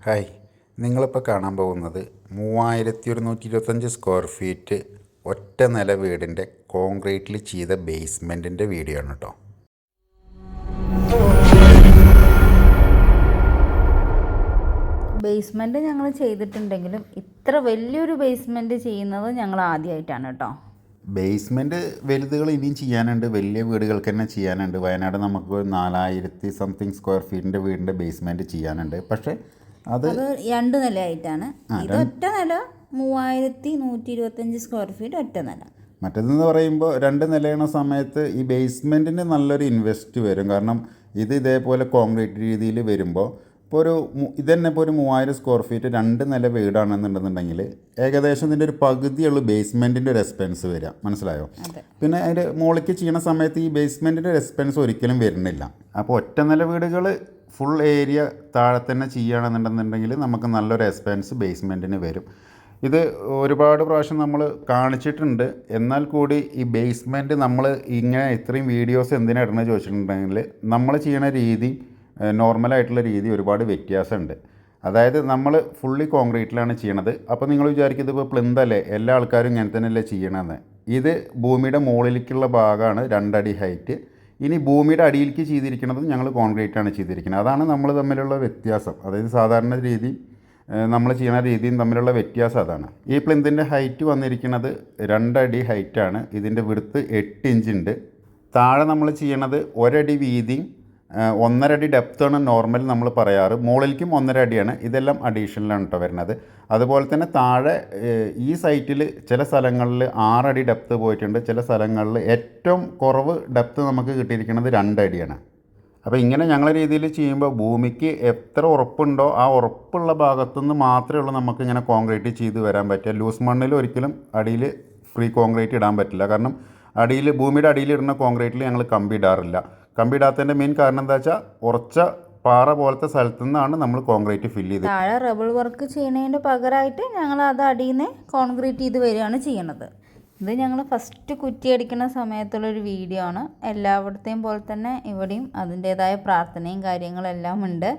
Hi, നിങ്ങളിപ്പോൾ കാണാൻ പോകുന്നത് 3125 സ്ക്വയർ ഫീറ്റ് ഒറ്റ നില വീടിൻ്റെ കോൺക്രീറ്റിൽ ചെയ്ത ബേസ്മെൻറ്റിൻ്റെ വീഡിയോ ആണ് കേട്ടോ. ബേസ്മെൻറ്റ് ഞങ്ങൾ ചെയ്തിട്ടുണ്ടെങ്കിലും ഇത്ര വലിയൊരു ബേസ്മെൻറ്റ് ചെയ്യുന്നത് ഞങ്ങൾ ആദ്യമായിട്ടാണ് കേട്ടോ. ബേസ്മെൻറ്റ് വലുതുകൾ ഇനിയും ചെയ്യാനുണ്ട്, വലിയ വീടുകൾക്ക് തന്നെ ചെയ്യാനുണ്ട്. വയനാട് നമുക്ക് 4000 സംതിങ് സ്ക്വയർ ഫീറ്റിൻ്റെ വീടിൻ്റെ ബേസ്മെൻറ്റ് ചെയ്യാനുണ്ട്. പക്ഷേ അത് 2 നിലയായിട്ടാണ്. ഇത് ഒറ്റ നില 3125 സ്ക്വയർ ഫീറ്റ് ഒറ്റ നില. മറ്റേതെന്ന് പറയുമ്പോൾ 2 നിലയണ സമയത്ത് ഈ ബേസ്മെൻറ്റിന് നല്ലൊരു ഇൻവെസ്റ്റ് വരും. കാരണം ഇത് ഇതേപോലെ കോൺക്രീറ്റ് രീതിയിൽ വരുമ്പോൾ ഇപ്പോൾ ഇതന്നെ ഇപ്പോൾ ഒരു 3000 സ്ക്വയർ ഫീറ്റ് 2 നില വീടാണെന്നുണ്ടെന്നുണ്ടെങ്കിൽ ഏകദേശം ഇതിൻ്റെ ഒരു പകുതിയുള്ളൂ ബേസ്മെൻറ്റിൻ്റെ ഒരു എക്സ്പെൻസ് വരിക. മനസ്സിലായോ? പിന്നെ അതിൻ്റെ മുകളിലേക്ക് ചെയ്യുന്ന സമയത്ത് ഈ ബേസ്മെൻറ്റിൻ്റെ ഒരു എക്സ്പെൻസ് ഒരിക്കലും വരുന്നില്ല. അപ്പോൾ ഒറ്റ നില വീടുകൾ ഫുൾ ഏരിയ താഴെ തന്നെ ചെയ്യുകയാണെന്നുണ്ടെന്നുണ്ടെങ്കിൽ നമുക്ക് നല്ലൊരു എക്സ്പെൻസ് ബേസ്മെൻറ്റിന് വരും. ഇത് ഒരുപാട് പ്രാവശ്യം നമ്മൾ കാണിച്ചിട്ടുണ്ട്. എന്നാൽ കൂടി ഈ ബേസ്മെൻറ്റ് നമ്മൾ ഇങ്ങനെ ഇത്രയും വീഡിയോസ് എന്തിനാണ് ഇടണമെന്ന് ചോദിച്ചിട്ടുണ്ടെങ്കിൽ നമ്മൾ ചെയ്യണ രീതി നോർമലായിട്ടുള്ള രീതി ഒരുപാട് വ്യത്യാസമുണ്ട്. അതായത് നമ്മൾ ഫുള്ളി കോൺക്രീറ്റിലാണ് ചെയ്യണത്. അപ്പോൾ നിങ്ങൾ വിചാരിക്കും ഇതിപ്പോൾ പ്ലിന്തല്ലേ, എല്ലാ ആൾക്കാരും ഇങ്ങനെ തന്നെയല്ലേ ചെയ്യണമെന്ന്. ഇത് ഭൂമിയുടെ മുകളിലേക്കുള്ള ഭാഗമാണ് 2 അടി ഹൈറ്റ്. ഇനി ഭൂമിയുടെ അടിയിലേക്ക് ചെയ്തിരിക്കുന്നത് ഞങ്ങൾ കോൺക്രീറ്റാണ് ചെയ്തിരിക്കുന്നത്. അതാണ് നമ്മൾ തമ്മിലുള്ള വ്യത്യാസം. അതായത് സാധാരണ രീതി നമ്മൾ ചെയ്യുന്ന രീതിയും തമ്മിലുള്ള വ്യത്യാസം അതാണ്. ഈ പ്ലിന്തിൻ്റെ ഹൈറ്റ് വന്നിരിക്കുന്നത് 2 അടി ഹൈറ്റാണ്. ഇതിൻ്റെ വിഡ്ത്ത് 8 ഇഞ്ച് ഉണ്ട്. താഴെ നമ്മൾ ചെയ്യണത് 1 അടി വീതിയും 1.5 അടി ഡെപ്താണ് നോർമൽ നമ്മൾ പറയാറ്. മുകളിലേക്കും 1.5 അടിയാണ്. ഇതെല്ലാം അഡീഷണലാണ് കേട്ടോ വരുന്നത്. അതുപോലെ തന്നെ താഴെ ഈ സൈറ്റിൽ ചില സ്ഥലങ്ങളിൽ 6 അടി ഡെപ്ത്ത് പോയിട്ടുണ്ട്. ചില സ്ഥലങ്ങളിൽ ഏറ്റവും കുറവ് ഡെപ്ത്ത് നമുക്ക് കിട്ടിയിരിക്കുന്നത് 2 അടിയാണ്. അപ്പോൾ ഇങ്ങനെ ഞങ്ങളുടെ രീതിയിൽ ചെയ്യുമ്പോൾ ഭൂമിക്ക് എത്ര ഉറപ്പുണ്ടോ ആ ഉറപ്പുള്ള ഭാഗത്തുനിന്ന് മാത്രമേ ഉള്ളൂ നമുക്ക് ഇങ്ങനെ കോൺക്രീറ്റ് ചെയ്ത് വരാൻ പറ്റുക. ലൂസ് മണ്ണിൽ ഒരിക്കലും അടിയിൽ ഫ്രീ കോൺക്രീറ്റ് ഇടാൻ പറ്റില്ല. കാരണം ഭൂമിയുടെ അടിയിൽ ഇടുന്ന കോൺക്രീറ്റിൽ ഞങ്ങൾ കമ്പി ഇടാറില്ല. കമ്പി ഇടാത്തതിൻ്റെ മെയിൻ കാരണം എന്താ വെച്ചാൽ ഉറച്ച പാറ പോലത്തെ സ്ഥലത്തു നിന്നാണ് നമ്മൾ കോൺക്രീറ്റ് ഫില്ല് ചെയ്ത്. താഴെ റബിൾ വർക്ക് ചെയ്യുന്നതിൻ്റെ പകരമായിട്ട് ഞങ്ങൾ അത് അടിയിൽ നിന്ന് കോൺക്രീറ്റ് ചെയ്ത് വരികയാണ് ചെയ്യണത്. ഇത് ഞങ്ങൾ ഫസ്റ്റ് കുറ്റിയടിക്കുന്ന സമയത്തുള്ളൊരു വീഡിയോ ആണ്. എല്ലായിടത്തെയും പോലെ തന്നെ ഇവിടെയും അതിൻ്റേതായ പ്രാർത്ഥനയും കാര്യങ്ങളെല്ലാം ഉണ്ട്.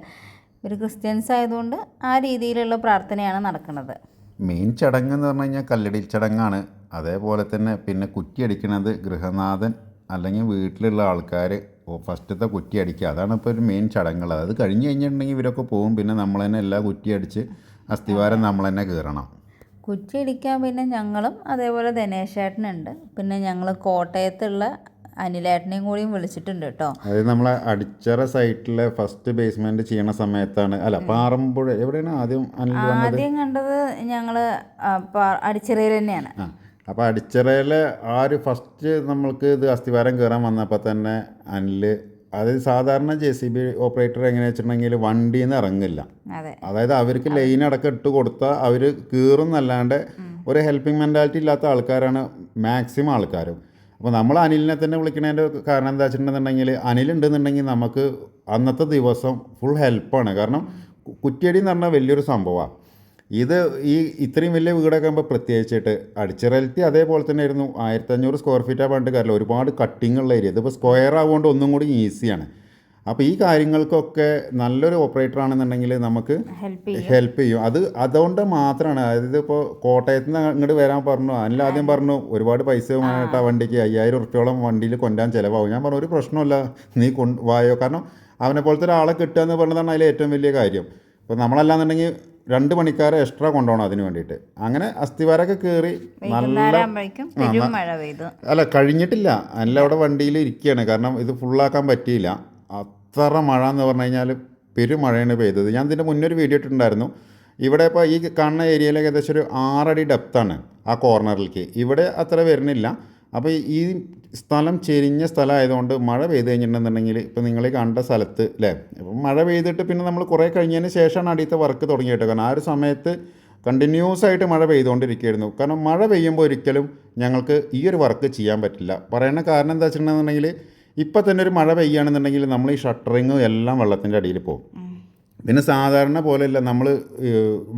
ഒരു ക്രിസ്ത്യൻസ് ആയതുകൊണ്ട് ആ രീതിയിലുള്ള പ്രാർത്ഥനയാണ് നടക്കുന്നത്. മെയിൻ ചടങ്ങ് എന്ന് പറഞ്ഞു കഴിഞ്ഞാൽ കല്ലടിയിൽ ചടങ്ങാണ്. അതേപോലെ തന്നെ പിന്നെ കുറ്റിയടിക്കുന്നത് ഗൃഹനാഥൻ അല്ലെങ്കിൽ വീട്ടിലുള്ള ആൾക്കാർ ഫസ്റ്റത്തെ കുറ്റി അടിക്കുക. അതാണ് ഇപ്പോൾ ഒരു മെയിൻ ചടങ്ങുകൾ. അത് കഴിഞ്ഞ് കഴിഞ്ഞിട്ടുണ്ടെങ്കിൽ ഇവരൊക്കെ പോകും. പിന്നെ നമ്മൾ തന്നെ എല്ലാ കുറ്റിയടിച്ച് അസ്ഥിവാരം നമ്മൾ തന്നെ കയറണം. കുറ്റിയടിക്കാൻ പിന്നെ ഞങ്ങളും അതേപോലെ ദിനേശേട്ടനുണ്ട്. പിന്നെ ഞങ്ങൾ കോട്ടയത്തുള്ള അനിലേട്ടനെയും കൂടിയും വിളിച്ചിട്ടുണ്ട് കേട്ടോ. അതായത് നമ്മളെ അടിച്ചറ സൈറ്റിലെ ഫസ്റ്റ് ബേസ്മെൻറ്റ് ചെയ്യണ സമയത്താണ്, അല്ല പാറമ്പുഴ എവിടെയാണ് ആദ്യം കണ്ടത് ഞങ്ങൾ അടിച്ചിറയിൽ തന്നെയാണ്. അപ്പോൾ അടിച്ചിറയിലെ ആ ഒരു ഫസ്റ്റ് നമ്മൾക്ക് ഇത് അസ്ഥിവാരം കയറാൻ വന്നപ്പോൾ തന്നെ അതായത് സാധാരണ JCB ഓപ്പറേറ്റർ എങ്ങനെയാ വെച്ചിട്ടുണ്ടെങ്കിൽ വണ്ടിയിൽ നിന്ന് ഇറങ്ങില്ല. അതായത് അവർക്ക് ലൈൻ അടക്കം ഇട്ട് കൊടുത്താൽ അവർ കീറുന്നല്ലാണ്ട് ഒരു ഹെൽപ്പിംഗ് മെൻറ്റാലിറ്റി ഇല്ലാത്ത ആൾക്കാരാണ് മാക്സിമം ആൾക്കാരും. അപ്പോൾ നമ്മൾ അനിലിനെ തന്നെ വിളിക്കുന്നതിൻ്റെ കാരണം എന്താ വെച്ചിട്ടുണ്ടെന്നുണ്ടെങ്കിൽ അനിലുണ്ടെന്നുണ്ടെങ്കിൽ നമുക്ക് അന്നത്തെ ദിവസം ഫുൾ ഹെൽപ്പാണ്. കാരണം കുറ്റിയടി എന്ന് പറഞ്ഞാൽ വലിയൊരു സംഭവമാണ്. ഇത്രയും വലിയ വീടൊക്കെ ആകുമ്പോൾ പ്രത്യേകിച്ചിട്ട് അടിച്ചിറലത്തി അതേപോലെ തന്നെ ആയിരുന്നു. 1500 സ്ക്വയർ ഫീറ്റാണ് പറഞ്ഞിട്ട് കാര്യമില്ല. ഒരുപാട് കട്ടിങ് ഉള്ള ഏരിയ. ഇതിപ്പോൾ സ്ക്വയർ ആവുകൊണ്ട് ഒന്നും കൂടി ഈസിയാണ്. അപ്പോൾ ഈ കാര്യങ്ങൾക്കൊക്കെ നല്ലൊരു ഓപ്പറേറ്റർ ആണെന്നുണ്ടെങ്കിൽ നമുക്ക് ഹെൽപ്പ് ചെയ്യും. അതുകൊണ്ട് മാത്രമാണ്. അതായത് ഇപ്പോൾ കോട്ടയത്ത് നിന്ന് ഇങ്ങോട്ട് വരാൻ പറഞ്ഞു. ആദ്യം പറഞ്ഞു ഒരുപാട് പൈസ വേണ്ടിയിട്ട് ആ വണ്ടിക്ക് 5000 ഉറുപ്പ്യോളം വണ്ടിയിൽ കൊണ്ടുവരാൻ ചിലവാകും. ഞാൻ പറഞ്ഞു ഒരു പ്രശ്നമില്ല, നീ വായോ. കാരണം അവനെ പോലത്തെ ഒരാളെ കിട്ടുക എന്ന് പറഞ്ഞതാണ് അതിൽ ഏറ്റവും വലിയ കാര്യം. ഇപ്പോൾ നമ്മളല്ലാന്നുണ്ടെങ്കിൽ 2 പണിക്കാരെ എക്സ്ട്രാ കൊണ്ടുപോകണം അതിന് വേണ്ടിയിട്ട്. അങ്ങനെ അസ്ഥിവാരമൊക്കെ കയറി അല്ല കഴിഞ്ഞിട്ടില്ല. അല്ല അവിടെ വണ്ടിയിൽ ഇരിക്കുകയാണ്. കാരണം ഇത് ഫുള്ളാക്കാൻ പറ്റിയില്ല. അത്ര മഴ എന്ന് പറഞ്ഞു കഴിഞ്ഞാൽ പെരുമഴയാണ് പെയ്തത്. ഞാൻ ഇതിൻ്റെ മുന്നൊരു വീഡിയോ ഇട്ടിട്ടുണ്ടായിരുന്നു. ഇവിടെ ഇപ്പോൾ ഈ കാണുന്ന ഏരിയയിൽ ഏകദേശം ഒരു 6 അടി ഡെപ്താണ് ആ കോർണറിലേക്ക്. ഇവിടെ അത്ര വരുന്നില്ല. അപ്പോൾ ഈ സ്ഥലം ചെരിഞ്ഞ സ്ഥലമായതുകൊണ്ട് മഴ പെയ്ത് കഴിഞ്ഞിട്ടുണ്ടെന്നുണ്ടെങ്കിൽ ഇപ്പോൾ നിങ്ങൾ കണ്ട സ്ഥലത്ത് അല്ലേ, ഇപ്പം മഴ പെയ്തിട്ട് പിന്നെ നമ്മൾ കുറേ കഴിഞ്ഞതിന് ശേഷമാണ് അടിയത്തെ വർക്ക് തുടങ്ങിയിട്ട്. കാരണം ആ ഒരു സമയത്ത് കണ്ടിന്യൂസ് ആയിട്ട് മഴ പെയ്തുകൊണ്ടിരിക്കുകയായിരുന്നു. കാരണം മഴ പെയ്യുമ്പോൾ ഒരിക്കലും ഞങ്ങൾക്ക് ഈ ഒരു വർക്ക് ചെയ്യാൻ പറ്റില്ല. പറയുന്ന കാരണം എന്താ വെച്ചിട്ടുണ്ടെന്നുണ്ടെങ്കിൽ ഇപ്പം തന്നെ ഒരു മഴ പെയ്യുകയാണെന്നുണ്ടെങ്കിൽ നമ്മൾ ഈ ഷട്ടറിങ്ങും എല്ലാം വെള്ളത്തിൻ്റെ അടിയിൽ പോകും. പിന്നെ സാധാരണ പോലെയല്ല, നമ്മൾ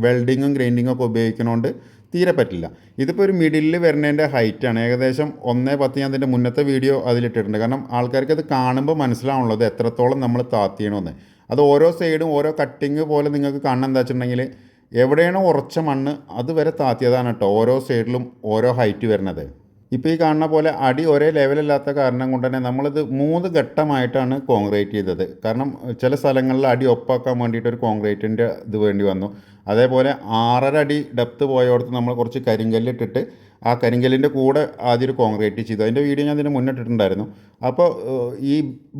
വെൽഡിങ്ങും ഗ്രൈൻഡിങ്ങും ഒക്കെ ഉപയോഗിക്കുന്നതുകൊണ്ട് തീരെ പറ്റില്ല. ഇതിപ്പോൾ ഒരു മിഡിലിൽ വരുന്നതിൻ്റെ ഹൈറ്റാണ് ഏകദേശം 1.10. ഞാൻ അതിൻ്റെ മുന്നത്തെ വീഡിയോ അതിലിട്ടിട്ടുണ്ട്. കാരണം ആൾക്കാർക്ക് അത് കാണുമ്പോൾ മനസ്സിലാവുള്ളത് എത്രത്തോളം നമ്മൾ താത്തിയണമെന്ന്. അത് ഓരോ സൈഡും ഓരോ കട്ടിങ് പോലെ നിങ്ങൾക്ക് കാണാൻ എന്താ വെച്ചിട്ടുണ്ടെങ്കിൽ എവിടെയാണോ ഉറച്ച മണ്ണ് അതുവരെ താത്തിയതാണ് കേട്ടോ ഓരോ സൈഡിലും ഓരോ ഹൈറ്റ് വരുന്നത്. ഇപ്പോൾ ഈ കാണുന്ന പോലെ അടി ഒരേ ലെവലല്ലാത്ത കാരണം കൊണ്ട് തന്നെ നമ്മളിത് 3 ഘട്ടമായിട്ടാണ് കോൺക്രീറ്റ് ചെയ്തത്. കാരണം ചില സ്ഥലങ്ങളിൽ അടി ഒപ്പാക്കാൻ വേണ്ടിയിട്ട് ഒരു കോൺക്രീറ്റിൻ്റെ ഇത് വേണ്ടി വന്നു. അതേപോലെ 6.5 അടി ഡെപ്ത് പോയോടത്ത് നമ്മൾ കുറച്ച് കരിങ്കല്ലിട്ടിട്ട് ആ കരിങ്കല്ലിൻ്റെ കൂടെ ആദ്യം ഒരു കോൺക്രീറ്റ് ചെയ്തു. അതിൻ്റെ വീഡിയോ ഞാൻ ഇതിന് മുന്നിട്ടിട്ടുണ്ടായിരുന്നു. അപ്പോൾ ഈ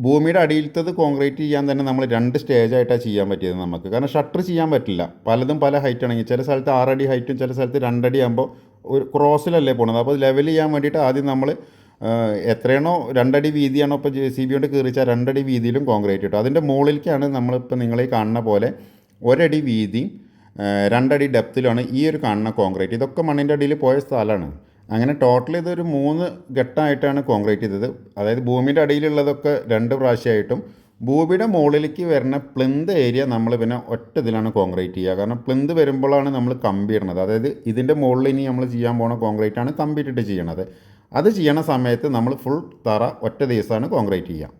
ഭൂമിയുടെ അടിയിലത്തത് കോൺക്രീറ്റ് ചെയ്യാൻ തന്നെ നമ്മൾ 2 സ്റ്റേജായിട്ടാണ് ചെയ്യാൻ പറ്റിയത് നമുക്ക്. കാരണം ഷട്ടർ ചെയ്യാൻ പറ്റില്ല, പലതും പല ഹൈറ്റ് ആണെങ്കിൽ ചില സ്ഥലത്ത് 6 അടി ഹൈറ്റും ചില സ്ഥലത്ത് 2 അടി ആകുമ്പോൾ ഒരു ക്രോസിലല്ലേ പോണത്. അപ്പോൾ ലെവൽ ചെയ്യാൻ വേണ്ടിയിട്ട് ആദ്യം നമ്മൾ എത്രയാണോ 2 അടി വീതിയാണോ ഇപ്പോൾ JCB കൊണ്ട് കീറിച്ചാൽ 2 അടി വീതിയിലും കോൺക്രീറ്റ് ഇട്ടു. അതിൻ്റെ മുകളിലേക്കാണ് നമ്മളിപ്പോൾ നിങ്ങളീ കാണുന്ന പോലെ 1 അടി വീതിയും 2 അടി ഡെപ്തിലാണ് ഈ ഒരു കാണുന്ന കോൺക്രീറ്റ്. ഇതൊക്കെ മണ്ണിൻ്റെ അടിയിൽ പോയ സ്ഥലമാണ്. അങ്ങനെ ടോട്ടൽ ഇതൊരു 3 ഘട്ടമായിട്ടാണ് കോൺക്രീറ്റ് ചെയ്തത്. അതായത് ഭൂമിയുടെ അടിയിലുള്ളതൊക്കെ 2 പ്രാവശ്യമായിട്ടും ഭൂമിയുടെ മുകളിലേക്ക് വരുന്ന പ്ലിന്ത് ഏരിയ നമ്മൾ പിന്നെ ഒറ്റ ഇതിലാണ് കോൺക്രീറ്റ് ചെയ്യുക. കാരണം പ്ലിന്ത് വരുമ്പോഴാണ് നമ്മൾ കമ്പി ഇടുന്നത്. അതായത് ഇതിൻ്റെ മുകളിൽ ഇനി നമ്മൾ ചെയ്യാൻ പോകുന്ന കോൺക്രീറ്റാണ് കമ്പി ഇട്ടിട്ട് ചെയ്യണത്. അത് ചെയ്യണ സമയത്ത് നമ്മൾ ഫുൾ തറ ഒറ്റ ദിവസമാണ് കോൺക്രീറ്റ് ചെയ്യുക.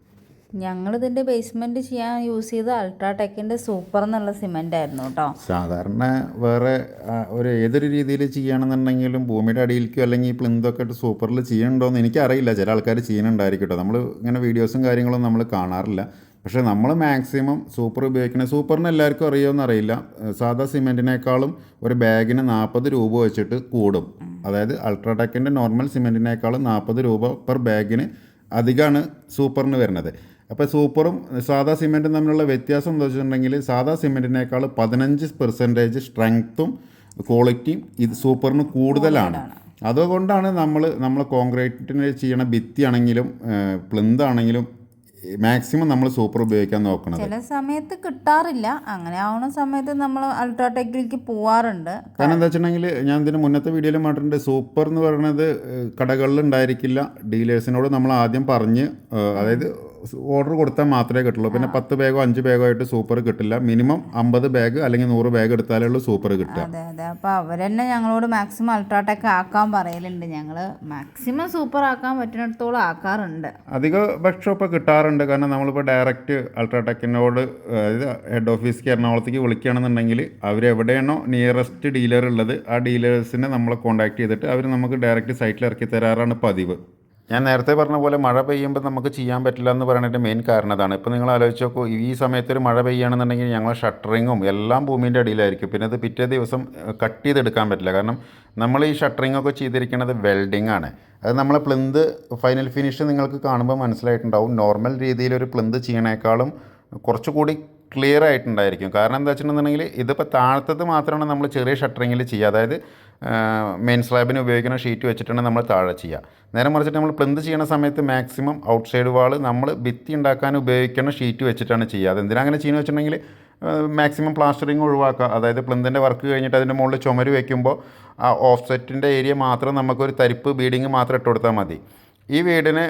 ഞങ്ങളിതിൻ്റെ ബേസ്മെൻറ്റ് ചെയ്യാൻ യൂസ് ചെയ്ത അൾട്രാടെക്കിൻ്റെ സൂപ്പർ എന്നുള്ള സിമെൻ്റ് ആയിരുന്നു കേട്ടോ. സാധാരണ വേറെ ഏതൊരു രീതിയിൽ ചെയ്യുകയാണെന്നുണ്ടെങ്കിലും ഭൂമിയുടെ അടിയിലേക്കോ അല്ലെങ്കിൽ പ്ലിന്തൊക്കെ ഇട്ട് സൂപ്പറിൽ ചെയ്യണ്ടോയെന്ന് എനിക്കറിയില്ല. ചില ആൾക്കാർ ചെയ്യുന്നുണ്ടായിരിക്കും കേട്ടോ. നമ്മൾ ഇങ്ങനെ വീഡിയോസും കാര്യങ്ങളും നമ്മൾ കാണാറില്ല. പക്ഷേ നമ്മൾ മാക്സിമം സൂപ്പർ ഉപയോഗിക്കുന്നത്, സൂപ്പറിന് എല്ലാവർക്കും അറിയുമെന്ന് അറിയില്ല, സാധാ സിമെൻറ്റിനേക്കാളും ഒരു ബാഗിന് 40 രൂപ വെച്ചിട്ട് കൂടും. അതായത് അൾട്രാടെക്കിൻ്റെ നോർമൽ സിമെൻറ്റിനേക്കാളും 40 രൂപ പെർ ബാഗിന് അധികമാണ് സൂപ്പറിന് വരുന്നത്. അപ്പോൾ സൂപ്പറും സാധാ സിമെൻറ്റും തമ്മിലുള്ള വ്യത്യാസം എന്താ വെച്ചിട്ടുണ്ടെങ്കിൽ സാധാ സിമെൻറ്റിനേക്കാൾ 15% സ്ട്രെങ്ത്തും ക്വാളിറ്റിയും ഇത് സൂപ്പറിന് കൂടുതലാണ്. അതുകൊണ്ടാണ് നമ്മൾ കോൺക്രീറ്റിന് ചെയ്യണ ഭിത്തിയാണെങ്കിലും പ്ലിന്താണെങ്കിലും മാക്സിമം നമ്മൾ സൂപ്പർ ഉപയോഗിക്കാൻ നോക്കണം. ചില സമയത്ത് കിട്ടാറില്ല, അങ്ങനെ ആവുന്ന സമയത്ത് നമ്മൾ അൾട്രാടെക്കിലേക്ക് പോവാറുണ്ട്. കാരണം എന്താ വെച്ചിട്ടുണ്ടെങ്കിൽ ഞാൻ ഇതിന് മുന്നത്തെ വീഡിയോയിൽ പറഞ്ഞിട്ടുണ്ട്, സൂപ്പർ എന്ന് പറയുന്നത് കടകളിൽ ഉണ്ടായിരിക്കില്ല. ഡീലേഴ്സിനോട് നമ്മൾ ആദ്യം പറഞ്ഞ് അതായത് ഓർഡർ കൊടുത്താൽ മാത്രമേ കിട്ടുള്ളൂ. പിന്നെ 10 ബാഗോ 5 ബാഗോ ആയിട്ട് സൂപ്പർ കിട്ടില്ല. മിനിമം 50 ബാഗ് അല്ലെങ്കിൽ 100 ബാഗ് എടുത്താലേ ഉള്ളൂ സൂപ്പർ കിട്ടുക. അതെ അതെ. അപ്പോൾ അവർ തന്നെ ഞങ്ങളോട് മാക്സിമം അൾട്രാടെക്ക് ആക്കാൻ പറയലുണ്ട്. ഞങ്ങൾ മാക്സിമം സൂപ്പർ ആക്കാൻ പറ്റുന്നിടത്തോളം ആക്കാറുണ്ട്. അധിക വർക്ക്ഷോപ്പ് കിട്ടാറുണ്ട്. കാരണം നമ്മളിപ്പോൾ ഡയറക്റ്റ് അൾട്രാടെക്കിനോട് അതായത് ഹെഡ് ഓഫീസിലേക്ക് എറണാകുളത്തേക്ക് വിളിക്കുകയാണെന്നുണ്ടെങ്കിൽ അവരെവിടെയാണോ നിയറസ്റ്റ് ഡീലർ ഉള്ളത് ആ ഡീലേഴ്സിനെ നമ്മളെ കോൺടാക്ട് ചെയ്തിട്ട് അവർ നമുക്ക് ഡയറക്റ്റ് സൈറ്റിൽ ഇറക്കി തരാറാണ് പതിവ്. ഞാൻ നേരത്തെ പറഞ്ഞ പോലെ മഴ പെയ്യുമ്പോൾ നമുക്ക് ചെയ്യാൻ പറ്റില്ല എന്ന് പറയുന്നതിൻ്റെ മെയിൻ കാരണം അതാണ്. ഇപ്പോൾ നിങ്ങൾ ആലോചിച്ച് നോക്കൂ, ഈ സമയത്തൊരു മഴ പെയ്യുകയാണെന്നുണ്ടെങ്കിൽ ഞങ്ങൾ ഷട്ടറിങ്ങും എല്ലാം ഭൂമിൻ്റെ അടിയിലായിരിക്കും. പിന്നെ അത് പിറ്റേ ദിവസം കട്ട് ചെയ്തെടുക്കാൻ പറ്റില്ല. കാരണം നമ്മൾ ഈ ഷട്ടറിങ്ങൊക്കെ ചെയ്തിരിക്കുന്നത് വെൽഡിംഗ് ആണ്. അത് നമ്മളെ പ്ലിന്ത് ഫൈനൽ ഫിനിഷ് നിങ്ങൾക്ക് കാണുമ്പോൾ മനസ്സിലായിട്ടുണ്ടാവും. നോർമൽ രീതിയിലൊരു പ്ലിന്ത് ചെയ്യണേക്കാളും കുറച്ചുകൂടി ക്ലിയർ ആയിട്ടുണ്ടായിരിക്കും. കാരണം എന്താ വെച്ചിട്ടുണ്ടെന്നുണ്ടെങ്കിൽ ഇതിപ്പോൾ താഴത്തത് മാത്രമാണ് നമ്മൾ ചെറിയ ഷട്ടറിങ്ങിൽ ചെയ്യുക. അതായത് മെയിൻ സ്ലാബിന് ഉപയോഗിക്കുന്ന ഷീറ്റ് വെച്ചിട്ടാണ് നമ്മൾ താഴെ ചെയ്യുക. നേരെ മറിച്ചിട്ട് നമ്മൾ പ്ലിന്ത് ചെയ്യുന്ന സമയത്ത് മാക്സിമം ഔട്ട് സൈഡ് വാൾ നമ്മൾ ഭിത്തി ഉണ്ടാക്കാൻ ഉപയോഗിക്കുന്ന ഷീറ്റ് വെച്ചിട്ടാണ് ചെയ്യുക. അതെന്തിനാ അങ്ങനെ ചെയ്യുന്നത് വെച്ചിട്ടുണ്ടെങ്കിൽ മാക്സിമം പ്ലാസ്റ്ററിങ് ഒഴിവാക്കുക. അതായത് പ്ലിന്തിൻ്റെ വർക്ക് കഴിഞ്ഞിട്ട് അതിൻ്റെ മുകളിൽ ചുമര് വയ്ക്കുമ്പോൾ ആ ഓഫ് സെറ്റിൻ്റെ ഏരിയ മാത്രം നമുക്കൊരു തരിപ്പ് ബീഡിങ് മാത്രം ഇട്ട് കൊടുത്താൽ മതി. ഈ വീടിന്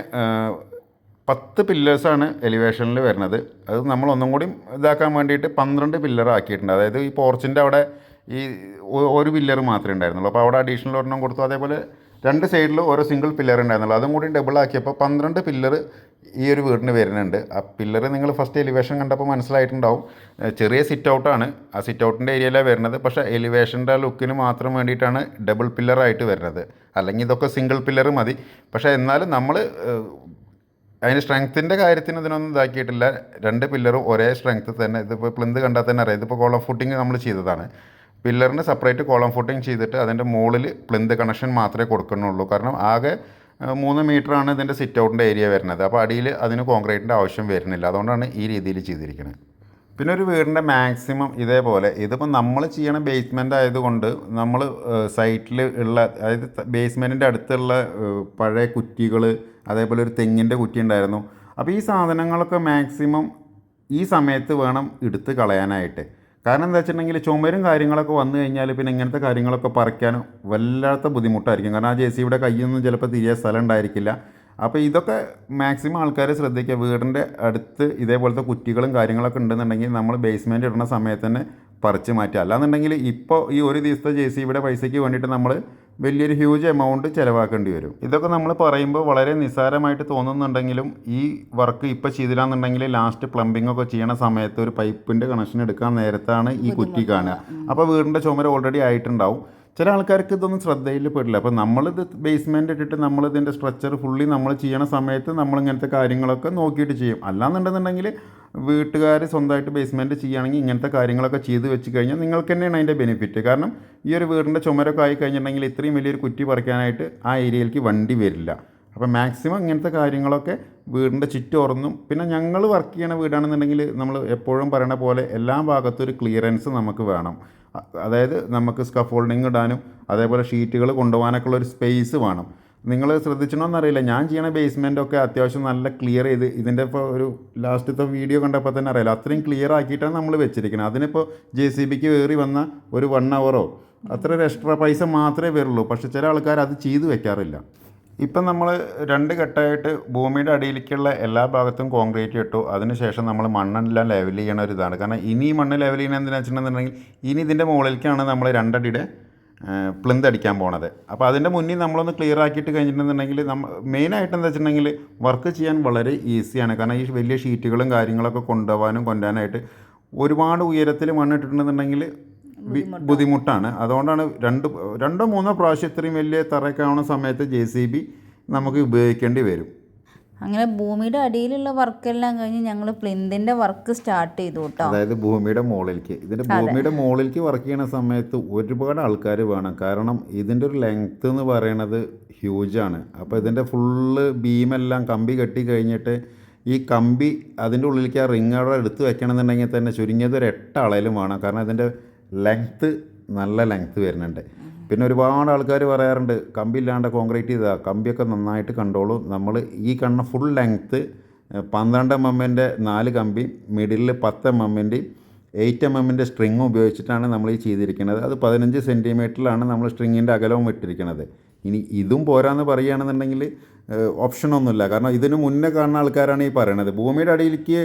10 പില്ലേഴ്സാണ് എലിവേഷനിൽ വരുന്നത്. അത് നമ്മൾ ഒന്നും കൂടി ഇതാക്കാൻ വേണ്ടിയിട്ട് 12 പില്ലർ ആക്കിയിട്ടുണ്ട്. അതായത് ഈ പോർച്ചിൻ്റെ അവിടെ ഈ ഒരു പില്ലർ മാത്രമേ ഉണ്ടായിരുന്നുള്ളൂ. അപ്പോൾ അവിടെ അഡീഷണൽ ഒരെണ്ണം കൊടുത്തു. അതേപോലെ 2 സൈഡിൽ ഓരോ സിംഗിൾ പില്ലർ ഉണ്ടായിരുന്നുള്ളൂ. അതും കൂടി ഡബിൾ ആക്കിയപ്പോൾ 12 പില്ലർ ഈ ഒരു വീടിന് വരുന്നുണ്ട്. ആ പില്ലർ നിങ്ങൾ ഫസ്റ്റ് എലിവേഷൻ കണ്ടപ്പോൾ മനസ്സിലായിട്ടുണ്ടാവും. ചെറിയ സിറ്റ് ഔട്ടാണ്, ആ സിറ്റ് ഔട്ടിൻ്റെ ഏരിയയിലാണ് വരുന്നത്. പക്ഷേ എലിവേഷൻ്റെ ലുക്കിന് മാത്രം വേണ്ടിയിട്ടാണ് ഡബിൾ പില്ലറായിട്ട് വരുന്നത്. അല്ലെങ്കിൽ ഇതൊക്കെ സിംഗിൾ പില്ലർ മതി. പക്ഷേ എന്നാലും നമ്മൾ അതിന് സ്ട്രെങ്ത്തിൻ്റെ കാര്യത്തിന് ഇതിനൊന്നും ഇതാക്കിയിട്ടില്ല. 2 പില്ലറും ഒരേ സ്ട്രെങ്ത്ത് തന്നെ. ഇതിപ്പോൾ പ്ലിന്ത് കണ്ടാൽ തന്നെ അറിയാം. ഇതിപ്പോൾ കോളം ഫുട്ടിങ് നമ്മൾ ചെയ്തതാണ്. പില്ലറിന് സെപ്പറേറ്റ് കോളം ഫുട്ടിങ് ചെയ്തിട്ട് അതിൻ്റെ മുകളിൽ പ്ലിന്ത് കണക്ഷൻ മാത്രമേ കൊടുക്കുന്നുള്ളൂ. കാരണം ആകെ 3 മീറ്ററാണ് ഇതിൻ്റെ സിറ്റ് ഔട്ടിൻ്റെ ഏരിയ വരുന്നത്. അപ്പോൾ അടിയിൽ അതിന് കോൺക്രീറ്റിൻ്റെ ആവശ്യം വരുന്നില്ല. അതുകൊണ്ടാണ് ഈ രീതിയിൽ ചെയ്തിരിക്കുന്നത്. പിന്നെ ഒരു വീടിൻ്റെ മാക്സിമം ഇതേപോലെ ഇതിപ്പോൾ നമ്മൾ ചെയ്യണ ബേസ്മെൻ്റ് ആയതുകൊണ്ട് നമ്മൾ സൈറ്റിൽ ഉള്ള അതായത് ബേസ്മെൻറ്റിൻ്റെ അടുത്തുള്ള പഴയ കുറ്റികൾ, അതേപോലെ ഒരു തെങ്ങിൻ്റെ കുറ്റി ഉണ്ടായിരുന്നു. അപ്പോൾ ഈ സാധനങ്ങളൊക്കെ മാക്സിമം ഈ സമയത്ത് വേണം എടുത്ത് കളയാനായിട്ട്. കാരണം എന്താ വെച്ചിട്ടുണ്ടെങ്കിൽ ചുമരും കാര്യങ്ങളൊക്കെ വന്നു കഴിഞ്ഞാൽ പിന്നെ ഇങ്ങനത്തെ കാര്യങ്ങളൊക്കെ പറിക്കാൻ വല്ലാത്ത ബുദ്ധിമുട്ടായിരിക്കും. കാരണം ആ JCBയുടെ കയ്യിൽ നിന്ന് ചിലപ്പോൾ തിരികെ സ്ഥലം ഉണ്ടായിരിക്കില്ല. അപ്പോൾ ഇതൊക്കെ മാക്സിമം ആൾക്കാർ ശ്രദ്ധിക്കുക. വീടിൻ്റെ അടുത്ത് ഇതേപോലത്തെ കുറ്റികളും കാര്യങ്ങളൊക്കെ ഉണ്ടെന്നുണ്ടെങ്കിൽ നമ്മൾ ബേസ്മെൻറ്റ് ഇടുന്ന സമയത്ത് തന്നെ പറിച്ച് മാറ്റുക. അല്ലാന്നുണ്ടെങ്കിൽ ഇപ്പോൾ ഈ ഒരു ദിവസത്തെ JCBയുടെ പൈസയ്ക്ക് വേണ്ടിയിട്ട് നമ്മൾ വലിയൊരു ഹ്യൂജ് എമൗണ്ട് ചിലവാക്കേണ്ടി വരും. ഇതൊക്കെ നമ്മൾ പറയുമ്പോൾ വളരെ നിസ്സാരമായിട്ട് തോന്നുന്നുണ്ടെങ്കിലും ഈ വർക്ക് ഇപ്പോൾ ചെയ്തില്ലാന്നുണ്ടെങ്കിൽ ലാസ്റ്റ് പ്ലംബിംഗ് ഒക്കെ ചെയ്യണ സമയത്ത് ഒരു പൈപ്പിൻ്റെ കണക്ഷൻ എടുക്കാൻ നേരത്താണ് ഈ കുറ്റി കാണുക. അപ്പോൾ വീടിൻ്റെ ചുമര് ഓൾറെഡി ആയിട്ടുണ്ടാവും. ചില ആൾക്കാർക്ക് ഇതൊന്നും ശ്രദ്ധയിൽ പെടില്ല. അപ്പോൾ നമ്മളിത് ബേസ്മെൻറ്റ് ഇട്ടിട്ട് നമ്മളിതിൻ്റെ സ്ട്രക്ചർ ഫുള്ളി നമ്മൾ ചെയ്യണ സമയത്ത് നമ്മളിങ്ങനത്തെ കാര്യങ്ങളൊക്കെ നോക്കിയിട്ട് ചെയ്യും. അല്ലാന്നുണ്ടെന്നുണ്ടെങ്കിൽ വീട്ടുകാർ സ്വന്തമായിട്ട് ബേസ്മെൻറ്റ് ചെയ്യുകയാണെങ്കിൽ ഇങ്ങനത്തെ കാര്യങ്ങളൊക്കെ ചെയ്ത് വെച്ച് കഴിഞ്ഞാൽ നിങ്ങൾക്ക് തന്നെയാണ് അതിൻ്റെ ബെനിഫിറ്റ്. കാരണം ഈ ഒരു വീടിൻ്റെ ചുമരൊക്കെ ആയി കഴിഞ്ഞിട്ടുണ്ടെങ്കിൽ ഇത്രയും വലിയൊരു കുറ്റി പറിക്കാനായിട്ട് ആ ഏരിയയിലേക്ക് വണ്ടി വരില്ല. അപ്പോൾ മാക്സിമം ഇങ്ങനത്തെ കാര്യങ്ങളൊക്കെ വീടിൻ്റെ ചുറ്റോർന്നും, പിന്നെ ഞങ്ങൾ വർക്ക് ചെയ്യണ വീടാണെന്നുണ്ടെങ്കിൽ നമ്മൾ എപ്പോഴും പറയണ പോലെ എല്ലാ ഭാഗത്തും ഒരു ക്ലിയറൻസ് നമുക്ക് വേണം. അതായത് നമുക്ക് സ്കഫോൾഡിങ് ഇടാനും അതേപോലെ ഷീറ്റുകൾ കൊണ്ടുപോകാനൊക്കെ ഉള്ളൊരു സ്പേസ് വേണം. നിങ്ങൾ ശ്രദ്ധിച്ചണമെന്നറിയില്ല, ഞാൻ ചെയ്യണ ബേസ്മെൻറ്റൊക്കെ അത്യാവശ്യം നല്ല ക്ലിയർ ചെയ്ത് ഇതിൻ്റെ ഇപ്പോൾ ഒരു ലാസ്റ്റത്തെ വീഡിയോ കണ്ടപ്പോൾ തന്നെ അറിയില്ല, അത്രയും ക്ലിയർ ആക്കിയിട്ടാണ് നമ്മൾ വെച്ചിരിക്കുന്നത്. അതിനിപ്പോൾ JCBക്ക് കയറി വന്ന ഒരു 1 hour അത്ര ഒരു എക്സ്ട്രാ പൈസ മാത്രമേ വരുള്ളൂ. പക്ഷേ ചില ആൾക്കാർ അത് ചെയ്ത് വെക്കാറില്ല. ഇപ്പം നമ്മൾ 2 ഘട്ടമായിട്ട് ഭൂമിയുടെ അടിയിലേക്കുള്ള എല്ലാ ഭാഗത്തും കോൺക്രീറ്റ് ഇട്ടു. അതിനുശേഷം നമ്മൾ മണ്ണെല്ലാം ലെവൽ ചെയ്യണ ഒരു ഇതാണ്. കാരണം ഇനി ഈ മണ്ണ് ലെവൽ ചെയ്യണത് എന്തിനാ വെച്ചിട്ടുണ്ടെന്നുണ്ടെങ്കിൽ ഇനി ഇതിൻ്റെ മുകളിലേക്കാണ് നമ്മൾ 2 അടിയുടെ പ്ലിന്ത് അടിക്കാൻ പോണത്. അപ്പോൾ അതിൻ്റെ മുന്നിൽ നമ്മളൊന്ന് ക്ലിയർ ആക്കിയിട്ട് കഴിഞ്ഞിട്ടുണ്ടെന്നുണ്ടെങ്കിൽ മെയിനായിട്ട് എന്താ വെച്ചിട്ടുണ്ടെങ്കിൽ വർക്ക് ചെയ്യാൻ വളരെ ഈസിയാണ്. കാരണം ഈ വലിയ ഷീറ്റുകളും കാര്യങ്ങളൊക്കെ കൊണ്ടുപോകാനായിട്ട് ഒരുപാട് ഉയരത്തിൽ മണ്ണിട്ടിട്ടുണ്ടെന്നുണ്ടെങ്കിൽ ബുദ്ധിമുട്ടാണ്. അതുകൊണ്ടാണ് 2-3 പ്രാവശ്യം ഇത്രയും വലിയ തറയൊക്കെ ആവുന്ന സമയത്ത് JCB നമുക്ക് ഉപയോഗിക്കേണ്ടി വരും. അങ്ങനെ ഭൂമിയുടെ അടിയിലുള്ള വർക്കെല്ലാം കഴിഞ്ഞ് ഞങ്ങൾ പ്ലിന്തിൻ്റെ വർക്ക് സ്റ്റാർട്ട് ചെയ്തു കേട്ടോ. അതായത് ഭൂമിയുടെ മുകളിലേക്ക്, ഇതിൻ്റെ ഭൂമിയുടെ മുകളിലേക്ക് വർക്ക് ചെയ്യണ സമയത്ത് ഒരുപാട് ആൾക്കാർ വേണം. കാരണം ഇതിൻ്റെ ഒരു ലെങ്ത്ത് എന്ന് പറയണത് ഹ്യൂജാണ്. അപ്പോൾ ഇതിൻ്റെ ഫുള്ള് ബീമെല്ലാം കമ്പി കെട്ടി കഴിഞ്ഞിട്ട് ഈ കമ്പി അതിൻ്റെ ഉള്ളിലേക്ക് ആ റിങ്ങോടെ എടുത്ത് വെക്കണമെന്നുണ്ടെങ്കിൽ തന്നെ ചുരുങ്ങിയത് ഒരു 8 അളയിലും വേണം. കാരണം ഇതിൻ്റെ ലെങ്ത്ത് നല്ല ലെങ്ത്ത് വരുന്നുണ്ട്. പിന്നെ ഒരുപാട് ആൾക്കാർ പറയാറുണ്ട് കമ്പി ഇല്ലാണ്ട് കോൺക്രീറ്റ് ചെയ്താൽ, കമ്പിയൊക്കെ നന്നായിട്ട് കണ്ടോളൂ. നമ്മൾ ഈ കാണുന്ന ഫുൾ ലെങ്ത്ത് 12 mm 4 കമ്പി, മിഡിലിൽ 10 mm 8 mm സ്ട്രിങ്ങും ഉപയോഗിച്ചിട്ടാണ് നമ്മൾ ഈ ചെയ്തിരിക്കുന്നത്. അത് 15 cm നമ്മൾ സ്ട്രിങ്ങിൻ്റെ അകലവും ഇട്ടിരിക്കുന്നത്. ഇനി ഇതും പോരാന്ന് പറയുകയാണെന്നുണ്ടെങ്കിൽ ഓപ്ഷനൊന്നുമില്ല. കാരണം ഇതിന് മുന്നേ കാണുന്ന ആൾക്കാരാണ് ഈ പറയണത് ഭൂമിയുടെ അടിയിലേക്ക്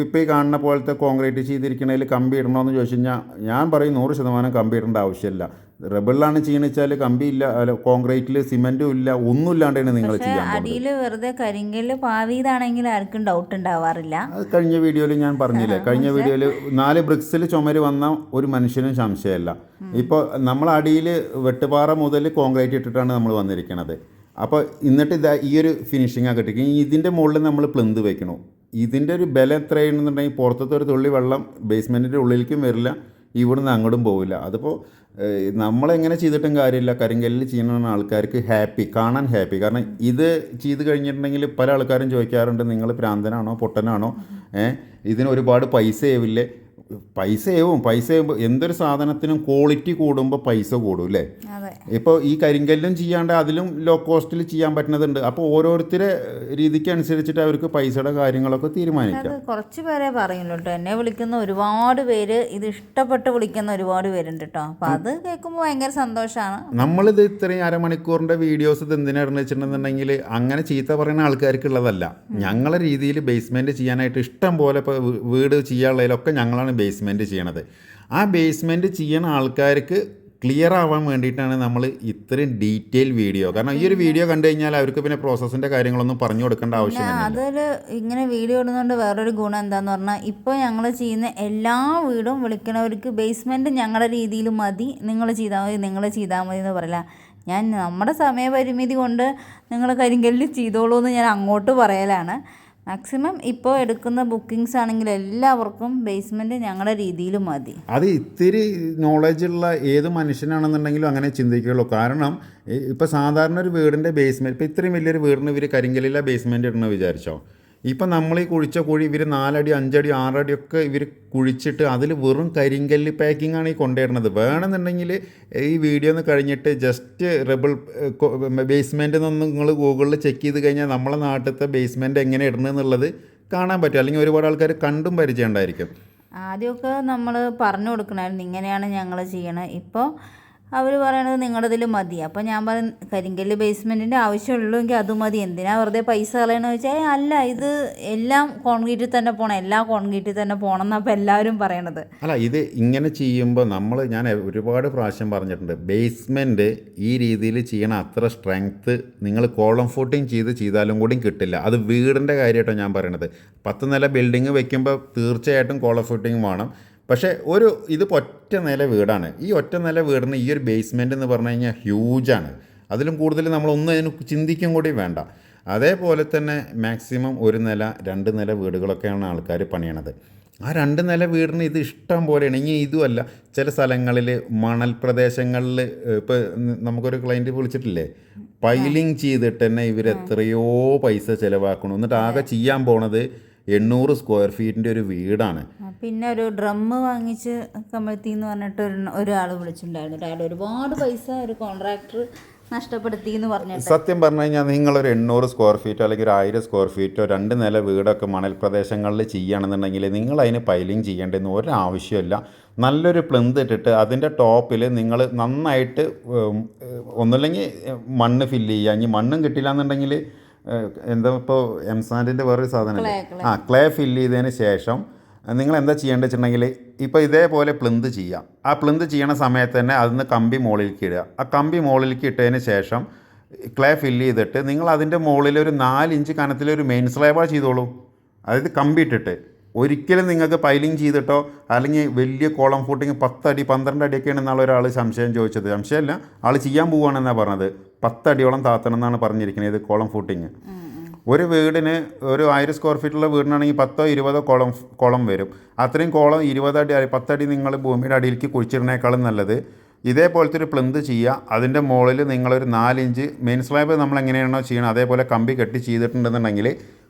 ഇപ്പോൾ ഈ കാണുന്ന പോലത്തെ കോൺക്രീറ്റ് ചെയ്തിരിക്കണതിൽ കമ്പി ഇടണമെന്ന് ചോദിച്ചു കഴിഞ്ഞാൽ ഞാൻ പറയും 100% കമ്പി ഇടേണ്ട ആവശ്യമില്ല. റബ്ബറിലാണ് ചെയ്യണമെന്ന് വെച്ചാൽ കമ്പി ഇല്ല, കോൺക്രീറ്റിൽ സിമെൻറ്റും ഇല്ല, ഒന്നും ഇല്ലാണ്ടാണ് നിങ്ങൾ ചെയ്യാൻ പോകുന്നത്. അടിയിൽ വെറുതെ കരിങ്കല്ല് പാവിയതാണെങ്കിൽ ആർക്കും ഡൗട്ട് ഉണ്ടാവാറില്ല. അത് കഴിഞ്ഞ വീഡിയോയിൽ ഞാൻ പറഞ്ഞില്ലേ, കഴിഞ്ഞ വീഡിയോയിൽ 4 ബ്രിക്സിൽ ചുമര് വന്ന ഒരു മനുഷ്യനും സംശയമല്ല. ഇപ്പോൾ നമ്മൾ അടിയിൽ വെട്ടുപാറ മുതൽ കോൺക്രീറ്റ് ഇട്ടിട്ടാണ് നമ്മൾ വന്നിരിക്കുന്നത്. അപ്പോൾ എന്നിട്ട് ഇതാ ഈ ഒരു ഫിനിഷിങ്ങാണ് കിട്ടിയിരിക്കും. ഇതിൻ്റെ മുകളിൽ നമ്മൾ പ്ലിന്ത് വെക്കണം. ഇതിൻ്റെ ഒരു ബലം എത്രയാണെന്നുണ്ടെങ്കിൽ പുറത്തത്തെ ഒരു തുള്ളി വെള്ളം ബേസ്മെൻറ്റിൻ്റെ ഉള്ളിലേക്കും വരില്ല, ഇവിടുന്ന് അങ്ങോട്ടും പോവില്ല. അതിപ്പോൾ നമ്മളെങ്ങനെ ചെയ്തിട്ടും കാര്യമില്ല, കരിങ്കല്ലിൽ ചെയ്യുന്ന ആൾക്കാർക്ക് കാണാൻ ഹാപ്പി. കാരണം ഇത് ചെയ്ത് കഴിഞ്ഞിട്ടുണ്ടെങ്കിൽ പല ആൾക്കാരും ചോദിക്കാറുണ്ട് നിങ്ങൾ പ്രാന്തനാണോ പൊട്ടനാണോ, ഇതിന് ഒരുപാട് പൈസ ആവില്ലേ? പൈസ ആവുമ്പോൾ എന്തൊരു സാധനത്തിനും ക്വാളിറ്റി കൂടുമ്പോൾ പൈസ കൂടും അല്ലേ? ഇപ്പോൾ ഈ കരിങ്കല്ലും ചെയ്യാണ്ട് അതിലും ലോ കോസ്റ്റിൽ ചെയ്യാൻ പറ്റുന്നതുണ്ട്. അപ്പോൾ ഓരോരുത്തരെ രീതിക്ക് അനുസരിച്ചിട്ട് അവർക്ക് പൈസയുടെ കാര്യങ്ങളൊക്കെ തീരുമാനിക്കാം. കുറച്ച് പേരെ പറയുള്ളൂ കേട്ടോ, എന്നെ വിളിക്കുന്ന ഒരുപാട് പേര്, ഇത് ഇഷ്ടപ്പെട്ട് വിളിക്കുന്ന ഒരുപാട് പേരുണ്ട് കേട്ടോ. അപ്പോൾ അത് കേൾക്കുമ്പോൾ ഭയങ്കര സന്തോഷമാണ്. നമ്മളിത് ഇത്രയും അരമണിക്കൂറിൻ്റെ വീഡിയോസ് ഇത് എന്തിനാണെന്ന് വെച്ചിട്ടുണ്ടെന്നുണ്ടെങ്കിൽ അങ്ങനെ ചീത്ത പറയുന്ന ആൾക്കാർക്കുള്ളതല്ല. ഞങ്ങളെ രീതിയിൽ ബേസ്മെൻറ്റ് ചെയ്യാനായിട്ട് ഇഷ്ടം പോലെ ഇപ്പോൾ വീട് ചെയ്യാനുള്ളതിലൊക്കെ ഞങ്ങളാണ് ബേസ്മെൻറ്റ് ചെയ്യണത്. ആ ബേസ്മെൻറ്റ് ചെയ്യണ ആൾക്കാർക്ക് ക്ലിയർ ആവാൻ വേണ്ടിയിട്ടാണ് നമ്മൾ ഇത്രയും ഡീറ്റെയിൽ വീഡിയോ. കാരണം ഈ ഒരു വീഡിയോ കണ്ടു കഴിഞ്ഞാൽ അവർക്ക് പിന്നെ പ്രോസസ്സിൻ്റെ കാര്യങ്ങളൊന്നും പറഞ്ഞു കൊടുക്കേണ്ട ആവശ്യമില്ല. അതിൽ ഇങ്ങനെ വീഡിയോ ഇടുന്നതുകൊണ്ട് വേറൊരു ഗുണം എന്താണെന്ന് പറഞ്ഞാൽ ഇപ്പോൾ ഞങ്ങൾ ചെയ്യുന്ന എല്ലാ വീടും വിളിക്കണവർക്ക് ബേസ്മെൻറ്റ് ഞങ്ങളുടെ രീതിയിൽ മതി, നിങ്ങൾ ചെയ്താൽ മതി എന്ന് പറയില്ല. നമ്മുടെ സമയപരിമിതി കൊണ്ട് നിങ്ങൾ കരിങ്കല്ലിൽ ചെയ്തോളൂ എന്ന് ഞാൻ അങ്ങോട്ട് പറയലാണ്. മാക്സിമം ഇപ്പോൾ എടുക്കുന്ന ബുക്കിങ്സ് ആണെങ്കിൽ എല്ലാവർക്കും ബേസ്മെൻറ്റ് ഞങ്ങളുടെ രീതിയിൽ മതി. അത് ഇത്തിരി നോളജുള്ള ഏത് മനുഷ്യനാണെന്നുണ്ടെങ്കിലും അങ്ങനെ ചിന്തിക്കുകയുള്ളൂ. കാരണം ഇപ്പോൾ സാധാരണ ഒരു വീടിൻ്റെ ബേസ്മെൻറ്റ്, ഇപ്പോൾ ഇത്രയും വലിയൊരു വീടിന് ഇവർ കരിങ്കല്ലിലെ ബേസ്മെൻറ്റ് ഇടണമെന്ന് വിചാരിച്ചോ, ഇപ്പം നമ്മൾ ഈ കുഴിച്ച കുഴി ഇവർ 4 അടി 5 അടി 6 അടിയൊക്കെ ഇവർ കുഴിച്ചിട്ട് അതിൽ വെറും കരിങ്കല്ല് പാക്കിങ്ങാണ് ഈ കൊണ്ടുവരുന്നത്. വേണമെന്നുണ്ടെങ്കിൽ ഈ വീഡിയോ ഒന്ന് കഴിഞ്ഞിട്ട് ജസ്റ്റ് റബിൾ ബേസ്മെൻറ്റ് എന്നൊന്ന് നിങ്ങൾ ഗൂഗിളിൽ ചെക്ക് ചെയ്ത് കഴിഞ്ഞാൽ നമ്മളെ നാട്ടിലത്തെ ബേസ്മെൻറ്റ് എങ്ങനെ ഇടണമെന്നുള്ളത് കാണാൻ പറ്റും. അല്ലെങ്കിൽ ഒരുപാട് ആൾക്കാർ കണ്ടും പരിചയം ഉണ്ടായിരിക്കും. ആദ്യമൊക്കെ നമ്മൾ പറഞ്ഞു കൊടുക്കണമായിരുന്നു ഇങ്ങനെയാണ് ഞങ്ങൾ ചെയ്യണത്. ഇപ്പോൾ അവർ പറയണത് നിങ്ങളുടെ ഇതിൽ മതി. അപ്പോൾ ഞാൻ പറയും കരിങ്കല്ല് ബേസ്മെൻറ്റിൻ്റെ ആവശ്യമുള്ളൂ എങ്കിൽ അത് മതി, എന്തിനാ വെറുതെ പൈസ കളയണമെന്ന് വെച്ചാൽ അല്ല, ഇത് എല്ലാം കോൺക്രീറ്റിൽ തന്നെ പോകണം, എല്ലാ കോൺക്രീറ്റിൽ തന്നെ പോകണം എന്നാണ് അപ്പോൾ എല്ലാവരും പറയണത്. അല്ല, ഇത് ഇങ്ങനെ ചെയ്യുമ്പോൾ ഞാൻ ഒരുപാട് പ്രാവശ്യം പറഞ്ഞിട്ടുണ്ട്, ബേസ്മെൻറ്റ് ഈ രീതിയിൽ ചെയ്യണ അത്ര സ്ട്രെങ്ത്ത് നിങ്ങൾ കോളം ഫൂട്ടിങ് ചെയ്താലും കൂടി കിട്ടില്ല. അത് വീടിൻ്റെ കാര്യമായിട്ടാണ് ഞാൻ പറയണത്. 10 നില ബിൽഡിങ് വെക്കുമ്പോൾ തീർച്ചയായിട്ടും കോളം ഫൂട്ടിങ് വേണം. പക്ഷേ ഇതിപ്പോൾ ഒറ്റ നില വീടാണ്. ഈ ഒറ്റ നില വീടിന് ഈ ഒരു ബേസ്മെൻ്റ് എന്ന് പറഞ്ഞു കഴിഞ്ഞാൽ ഹ്യൂജാണ്. അതിലും കൂടുതൽ നമ്മളൊന്നും അതിന് ചിന്തിക്കും കൂടി വേണ്ട. അതേപോലെ തന്നെ മാക്സിമം 1 നില 2 നില വീടുകളൊക്കെയാണ് ആൾക്കാർ പണിയണത്. ആ 2 നില വീടിന് ഇത് ഇഷ്ടം പോലെയാണ്. ഇനി ഇതുമല്ല, ചില സ്ഥലങ്ങളിൽ മണൽ പ്രദേശങ്ങളിൽ ഇപ്പോൾ നമുക്കൊരു ക്ലയൻറ്റ് വിളിച്ചിട്ടില്ലേ, പൈലിങ് ചെയ്തിട്ട് തന്നെ ഇവർ എത്രയോ പൈസ ചിലവാക്കണം. എന്നിട്ട് ആകെ ചെയ്യാൻ പോണത് 800 സ്ക്വയർ ഫീറ്റിൻ്റെ ഒരു വീടാണ്. പിന്നെ ഒരു ഡ്രമ്മ് വാങ്ങിച്ച് കമഴ്ത്തി എന്ന് പറഞ്ഞിട്ട് ഒരാൾ വിളിച്ചിട്ടുണ്ടായിരുന്നു. അയാൾ ഒരുപാട് പൈസ ഒരു കോൺട്രാക്ടർ നഷ്ടപ്പെടുത്തി എന്ന് പറഞ്ഞിട്ട്. സത്യം പറഞ്ഞു കഴിഞ്ഞാൽ നിങ്ങളൊരു 800 സ്ക്വയർ ഫീറ്റോ അല്ലെങ്കിൽ ഒരു 1000 സ്ക്വയർ ഫീറ്റോ 2 നില വീടൊക്കെ മണൽ പ്രദേശങ്ങളിൽ ചെയ്യുകയാണെന്നുണ്ടെങ്കിൽ നിങ്ങൾ അതിന് പൈലിങ് ചെയ്യേണ്ടതെന്ന് ഒരാവശ്യമില്ല. നല്ലൊരു പ്ലിന്ത് ഇട്ടിട്ട് അതിൻ്റെ ടോപ്പിൽ നിങ്ങൾ നന്നായിട്ട് ഒന്നുമില്ലെങ്കിൽ മണ്ണ് ഫില്ല് ചെയ്യുക. ഇനി മണ്ണും കിട്ടില്ല എന്നുണ്ടെങ്കിൽ എന്താ ഇപ്പോൾ എംസാൻഡിൻ്റെ വേറൊരു സാധനം ക്ലേ ഫില്ല് ചെയ്തതിന് ശേഷം നിങ്ങൾ എന്താ ചെയ്യേണ്ടത് വെച്ചിട്ടുണ്ടെങ്കിൽ ഇപ്പോൾ ഇതേപോലെ പ്ലിന്ത് ചെയ്യുക. ആ പ്ലിന്ത് ചെയ്യണ സമയത്ത് തന്നെ അതിന് കമ്പി മുകളിലേക്ക് ഇടുക. ആ കമ്പി മുകളിലേക്ക് ഇട്ടതിന് ശേഷം ക്ലേ ഫില്ല് ചെയ്തിട്ട് നിങ്ങൾ അതിൻ്റെ മുകളിൽ ഒരു 4 ഇഞ്ച് കനത്തിലൊരു മെയിൻ സ്ലാബ് ചെയ്തോളൂ. അതായത് കമ്പി ഇട്ടിട്ട്. ഒരിക്കലും നിങ്ങൾക്ക് പൈലിങ് ചെയ്തിട്ടോ അല്ലെങ്കിൽ വലിയ കോളം ഫൂട്ടിങ് 10 അടി 12 അടിയൊക്കെയാണ് എന്നുള്ള ഒരാൾ സംശയം ചോദിച്ചത്. സംശയമല്ല, ആൾ ചെയ്യാൻ പോവുകയാണെന്നാണ് പറഞ്ഞത്. 10 അടിയോളം താത്തണം എന്നാണ് പറഞ്ഞിരിക്കുന്നത് ഇത് കോളം ഫൂട്ടിങ്. ഒരു വീടിന് ഒരു 1000 സ്ക്വയർ ഫീറ്റുള്ള വീടിനാണെങ്കിൽ 10 20 കോളം വരും. അത്രയും കോളം 20 അടി 10 അടി നിങ്ങൾ ഭൂമിയുടെ അടിയിലേക്ക് കുഴിച്ചിടുന്നേക്കാളും നല്ലത് ഇതേപോലത്തെ ഒരു പ്ലിന്ത് ചെയ്യുക. അതിൻ്റെ മുകളിൽ നിങ്ങളൊരു 4 ഇഞ്ച് മെയിൻ സ്ലാബ് നമ്മൾ എങ്ങനെയാണോ ചെയ്യണം അതേപോലെ കമ്പി കെട്ടി ചെയ്തിട്ടുണ്ടെന്നുണ്ടെങ്കിൽ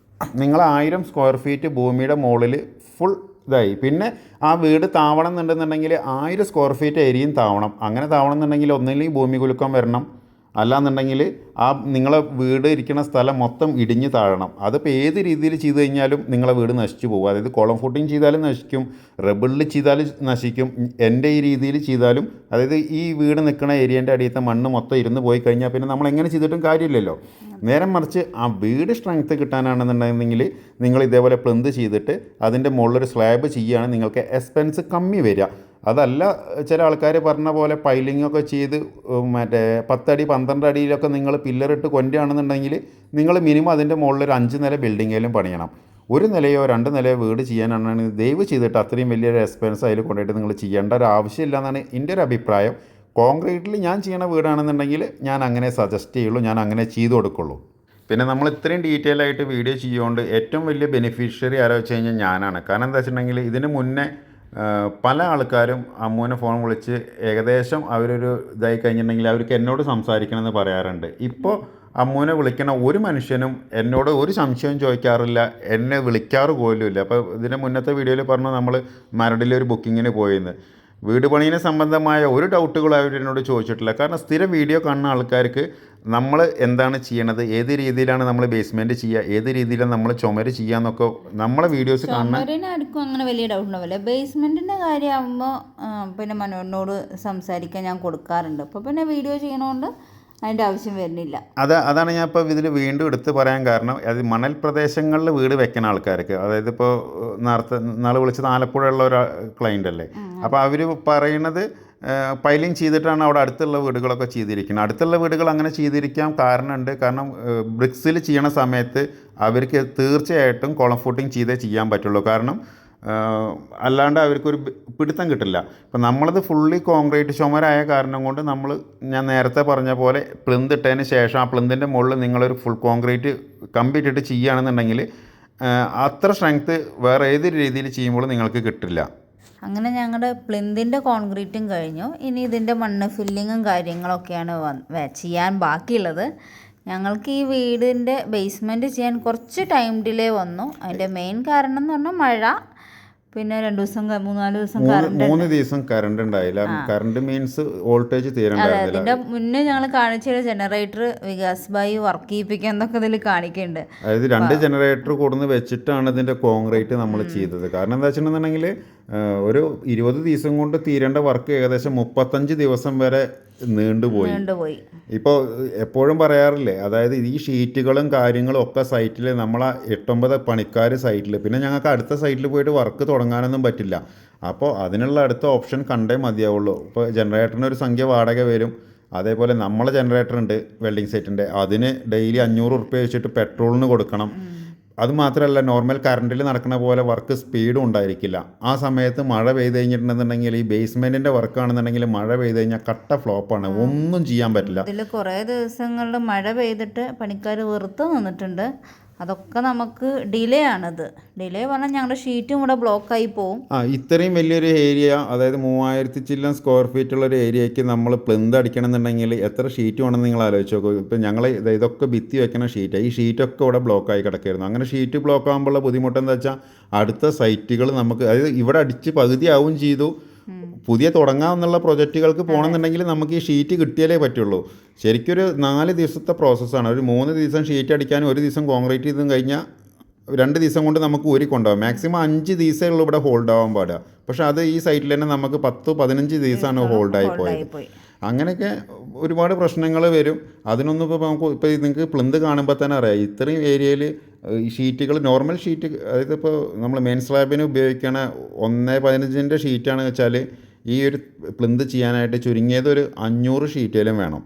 നിങ്ങൾ 1000 സ്ക്വയർ ഫീറ്റ് ഭൂമിയുടെ മുകളിൽ ഫുൾ ഇതായി. പിന്നെ ആ വീട് താവണം എന്നുണ്ടെന്നുണ്ടെങ്കിൽ 1000 സ്ക്വയർ ഫീറ്റ് ഏരിയയും താവണം. അങ്ങനെ താവണം എന്നുണ്ടെങ്കിൽ ഒന്നില്ലെങ്കിൽ ഭൂമി കുലുക്കം വരണം, അല്ലാന്നുണ്ടെങ്കിൽ ആ നിങ്ങളെ വീട് ഇരിക്കുന്ന സ്ഥലം മൊത്തം ഇടിഞ്ഞ് താഴണം. അതിപ്പോൾ ഏത് രീതിയിൽ ചെയ്ത് കഴിഞ്ഞാലും നിങ്ങളെ വീട് നശിച്ചു പോകും. അതായത് കോളം ഫൂട്ടിങ് ചെയ്താലും നശിക്കും, റബിളിൽ ചെയ്താലും നശിക്കും, എൻ്റെ ഈ രീതിയിൽ ചെയ്താലും. അതായത് ഈ വീട് നിൽക്കുന്ന ഏരിയൻ്റെ അടിയത്തെ മണ്ണ് മൊത്തം ഇരുന്ന് പോയി കഴിഞ്ഞാൽ പിന്നെ നമ്മൾ എങ്ങനെ ചെയ്തിട്ടും കാര്യമില്ലല്ലോ. നേരെ മറിച്ച് ആ വീട് സ്ട്രെങ്ത്ത് കിട്ടാനാണെന്നുണ്ടെങ്കിൽ നിങ്ങൾ ഇതേപോലെ പ്ലിന്ത് ചെയ്തിട്ട് അതിൻ്റെ മുകളിലൊരു സ്ലാബ് ചെയ്യുകയാണ് നിങ്ങൾക്ക് എക്സ്പെൻസ് കമ്മി വരിക. അതല്ല ചില ആൾക്കാർ പറഞ്ഞ പോലെ പൈലിങ്ങൊക്കെ ചെയ്ത് മറ്റേ 10 അടി 12 അടിയിലൊക്കെ നിങ്ങൾ പില്ലറിട്ട് കൊണ്ടുകയാണെന്നുണ്ടെങ്കിൽ നിങ്ങൾ മിനിമം അതിൻ്റെ മുകളിലൊരു 5 നില ബിൽഡിങ്ങേലും പണിയണം. 1 നിലയോ 2 നിലയോ വീട് ചെയ്യാനാണെങ്കിൽ ദയവ് ചെയ്തിട്ട് അത്രയും വലിയൊരു എക്സ്പെൻസ് അതിൽ കൊണ്ടുപോയിട്ട് നിങ്ങൾ ചെയ്യേണ്ട ഒരു ആവശ്യമില്ല എന്നാണ് എൻ്റെ ഒരു അഭിപ്രായം. കോൺക്രീറ്റിൽ ഞാൻ ചെയ്യണ വീടാണെന്നുണ്ടെങ്കിൽ ഞാൻ അങ്ങനെ സജസ്റ്റ് ചെയ്യുള്ളൂ, ഞാൻ അങ്ങനെ ചെയ്തു കൊടുക്കുള്ളൂ. പിന്നെ നമ്മൾ ഇത്രയും ഡീറ്റെയിൽ ആയിട്ട് വീഡിയോ ചെയ്യുകൊണ്ട് ഏറ്റവും വലിയ ബെനിഫിഷ്യറി ആരോ വെച്ച് കഴിഞ്ഞാൽ ഞാനാണ്. കാരണം എന്താ വെച്ചിട്ടുണ്ടെങ്കിൽ ഇതിന് മുന്നേ പല ആൾക്കാരും അമ്മൂനെ ഫോൺ വിളിച്ച് ഏകദേശം അവരൊരു ഇതായി കഴിഞ്ഞിട്ടുണ്ടെങ്കിൽ അവർക്ക് എന്നോട് സംസാരിക്കണമെന്ന് പറയാറുണ്ട്. ഇപ്പോൾ അമ്മൂനെ വിളിക്കണ ഒരു മനുഷ്യനും എന്നോട് ഒരു സംശയവും ചോദിക്കാറില്ല, എന്നെ വിളിക്കാറ് പോലുമില്ല. അപ്പോൾ ഇതിൻ്റെ മുന്നത്തെ വീഡിയോയിൽ പറഞ്ഞു നമ്മൾ മരടിലൊരു ബുക്കിങ്ങിന് പോയെന്ന്. വീട് പണിയെ സംബന്ധമായ ഒരു ഡൗട്ടുകളും അവരെന്നോട് ചോദിച്ചിട്ടില്ല. കാരണം സ്ഥിരം വീഡിയോ കാണുന്ന ആൾക്കാർക്ക് നമ്മൾ എന്താണ് ചെയ്യണത്, ഏത് രീതിയിലാണ് നമ്മൾ ബേസ്മെൻറ്റ് ചെയ്യുക, ഏത് രീതിയിലാണ് നമ്മൾ ചുമര് ചെയ്യുക എന്നൊക്കെ നമ്മളെ വീഡിയോസ് കാണുന്ന ആർക്കും അങ്ങനെ വലിയ ഡൗട്ട് ഉണ്ടാവില്ല. ബേസ്മെൻറ്റിൻ്റെ കാര്യമാകുമ്പോൾ പിന്നെ മനോനോട് സംസാരിക്കാൻ ഞാൻ കൊടുക്കാറുണ്ട്. അപ്പോൾ പിന്നെ വീഡിയോ ചെയ്യണോണ്ട് അതിൻ്റെ ആവശ്യം വരുന്നില്ല. അതാണ് ഞാൻ ഇപ്പോൾ ഇതിൽ വീണ്ടും എടുത്ത് പറയാൻ കാരണം, അത് മണൽ പ്രദേശങ്ങളിൽ വീട് വെക്കുന്ന ആൾക്കാർക്ക്, അതായത് ഇപ്പോൾ നാളെ വിളിച്ചത് ആലപ്പുഴയുള്ള ഒരു ക്ലയൻ്റ് അല്ലേ, അപ്പോൾ അവർ പറയണത് പൈലിങ് ചെയ്തിട്ടാണ് അവിടെ അടുത്തുള്ള വീടുകളൊക്കെ ചെയ്തിരിക്കുന്നത്. അടുത്തുള്ള വീടുകൾ അങ്ങനെ ചെയ്തിരിക്കാൻ കാരണമുണ്ട്. കാരണം ബ്രിക്സിൽ ചെയ്യണ സമയത്ത് അവർക്ക് തീർച്ചയായിട്ടും കോളം ഫൂട്ടിങ് ചെയ്തേ ചെയ്യാൻ പറ്റുള്ളൂ. കാരണം അല്ലാണ്ട് അവർക്കൊരു പിടുത്തം കിട്ടില്ല. ഇപ്പം നമ്മളത് ഫുള്ളി കോൺക്രീറ്റ് ചുമരായ കാരണം കൊണ്ട് ഞാൻ നേരത്തെ പറഞ്ഞ പോലെ പ്ലിന്ത് ഇട്ടതിന് ശേഷം ആ പ്ലിന്തിൻ്റെ മുകളിൽ നിങ്ങളൊരു ഫുൾ കോൺക്രീറ്റ് കംപ്ലീറ്റ് ഇട്ട് ചെയ്യുകയാണെന്നുണ്ടെങ്കിൽ അത്ര സ്ട്രെങ്ത്ത് വേറെ ഏത് രീതിയിൽ ചെയ്യുമ്പോഴും നിങ്ങൾക്ക് കിട്ടില്ല. അങ്ങനെ ഞങ്ങളുടെ പ്ലിന്തിൻ്റെ കോൺക്രീറ്റും കഴിഞ്ഞു. ഇനി ഇതിൻ്റെ മണ്ണ് ഫില്ലിങ്ങും കാര്യങ്ങളൊക്കെയാണ് ചെയ്യാൻ ബാക്കിയുള്ളത്. ഞങ്ങൾക്ക് ഈ വീടിൻ്റെ ബേസ്മെൻറ്റ് ചെയ്യാൻ കുറച്ച് ടൈം ഡിലേ വന്നു. അതിൻ്റെ മെയിൻ കാരണം എന്ന് പറഞ്ഞാൽ മഴ, പിന്നെ 2 ദിവസം 3-4 ദിവസം 3 ദിവസം കറണ്ട് ഉണ്ടായില്ല. കറണ്ട് മീൻസ് വോൾട്ടേജ് തീരണ്ടായിരുന്നില്ല. അതിൻ്റെ മുന്നേ ഞങ്ങൾ കാണിച്ച ജനറേറ്റർ വികാസ് ഭായി വർക്ക് ചെയ്യിപ്പിക്കാൻ എന്നൊക്കെ ഇതിൽ കാണിക്കുന്നുണ്ട്. അതായത് 2 ജനറേറ്റർ കൊടുന്ന് വെച്ചിട്ടാണ് ഇതിൻ്റെ കോൺക്രീറ്റ് നമ്മൾ ചെയ്തത്. കാരണം എന്താ വെച്ചിട്ടുണ്ടെന്നുണ്ടെങ്കിൽ ഒരു 20 ദിവസം കൊണ്ട് തീരേണ്ട വർക്ക് ഏകദേശം 35 ദിവസം വരെ നീണ്ടുപോയി. ഇപ്പോൾ എപ്പോഴും പറയാറില്ലേ, അതായത് ഈ ഷീറ്റുകളും കാര്യങ്ങളും ഒക്കെ സൈറ്റിൽ നമ്മളെ 8-9 പണിക്കാർ സൈറ്റിൽ, പിന്നെ ഞങ്ങൾക്ക് അടുത്ത സൈറ്റിൽ പോയിട്ട് വർക്ക് തുടങ്ങാനൊന്നും പറ്റില്ല. അപ്പോൾ അതിനുള്ള അടുത്ത ഓപ്ഷൻ കണ്ടേ മതിയാവുള്ളൂ. ഇപ്പോൾ ജനറേറ്ററിന് ഒരു സംഖ്യ വാടക വരും. അതേപോലെ നമ്മളെ ജനറേറ്റർ ഉണ്ട് വെൽഡിങ് സൈറ്റിൻ്റെ, അതിന് ഡെയിലി 500 ഉറുപ്പ്യ വെച്ചിട്ട് പെട്രോളിന് കൊടുക്കണം. അതുമാത്രമല്ല, നോർമൽ കറണ്ടിൽ നടക്കുന്ന പോലെ വർക്ക് സ്പീഡും ഉണ്ടായിരിക്കില്ല. ആ സമയത്ത് മഴ പെയ്ത് കഴിഞ്ഞിട്ടുണ്ടെന്നുണ്ടെങ്കിൽ ഈ ബേസ്മെൻറ്റിൻ്റെ വർക്കാണെന്നുണ്ടെങ്കിൽ മഴ പെയ്ത് കഴിഞ്ഞാൽ കട്ട ഫ്ലോപ്പാണ്, ഒന്നും ചെയ്യാൻ പറ്റില്ല. ഇതിൽ കുറേ ദിവസങ്ങളിൽ മഴ പെയ്തിട്ട് പണിക്കാർ വെറുത്ത് നിന്നിട്ടുണ്ട്. അതൊക്കെ നമുക്ക് ഡിലേ ആണത്. ഡിലേ പറഞ്ഞാൽ ഞങ്ങളുടെ ഷീറ്റും ഇവിടെ ബ്ലോക്കായി പോവും. ഇത്രയും വലിയൊരു ഏരിയ, അതായത് 3000 ചില്ലം സ്ക്വയർ ഫീറ്റുള്ള ഒരു ഏരിയയ്ക്ക് നമ്മൾ പ്ലിന്ത് അടിക്കണം എന്നുണ്ടെങ്കിൽ എത്ര ഷീറ്റ് വേണമെന്ന് നിങ്ങൾ ആലോചിച്ച് നോക്കൂ. ഇപ്പം ഞങ്ങൾ ഇതൊക്കെ ഭിത്തി വെക്കുന്ന ഷീറ്റ്, ഈ ഷീറ്റൊക്കെ ഇവിടെ ബ്ലോക്കായി കിടക്കായിരുന്നു. അങ്ങനെ ഷീറ്റ് ബ്ലോക്ക് ആകുമ്പോഴുള്ള ബുദ്ധിമുട്ടെന്ന് വെച്ചാൽ അടുത്ത സൈറ്റുകൾ നമുക്ക്, അതായത് ഇവിടെ അടിച്ച് പകുതിയാവും ചെയ്തു, പുതിയ തുടങ്ങാമെന്നുള്ള പ്രൊജക്റ്റുകൾക്ക് പോകണമെന്നുണ്ടെങ്കിൽ നമുക്ക് ഈ ഷീറ്റ് കിട്ടിയാലേ പറ്റുള്ളൂ. ശരിക്കും ഒരു 4 ദിവസത്തെ പ്രോസസ്സാണ്. ഒരു 3 ദിവസം ഷീറ്റ് അടിക്കാനും 1 ദിവസം കോൺക്രീറ്റ് ചെയ്തും കഴിഞ്ഞാൽ 2 ദിവസം കൊണ്ട് നമുക്ക് ഊരിക്കൊണ്ടാവും. മാക്സിമം 5 ദിവസമേ ഉള്ളൂ ഇവിടെ ഹോൾഡ് ആവാൻ പാടുക. പക്ഷേ അത് ഈ സൈറ്റിൽ തന്നെ നമുക്ക് 10-15 ദിവസമാണ് ഹോൾഡായി പോയത്. അങ്ങനെയൊക്കെ ഒരുപാട് പ്രശ്നങ്ങൾ വരും. അതിനൊന്നും ഇപ്പോൾ നിങ്ങൾക്ക് പ്ലിന്ത് കാണുമ്പോൾ തന്നെ അറിയാം, ഇത്രയും ഏരിയയിൽ ഈ ഷീറ്റുകൾ, നോർമൽ ഷീറ്റ്, അതായത് ഇപ്പോൾ നമ്മൾ മെയിൻ സ്ലാബിന് ഉപയോഗിക്കണ 1.15 ഷീറ്റാണ് വെച്ചാൽ ഈ ഒരു പ്ലിന്ത് ചെയ്യാനായിട്ട് ചുരുങ്ങിയത് ഒരു 500 ഷീറ്റേലും വേണം.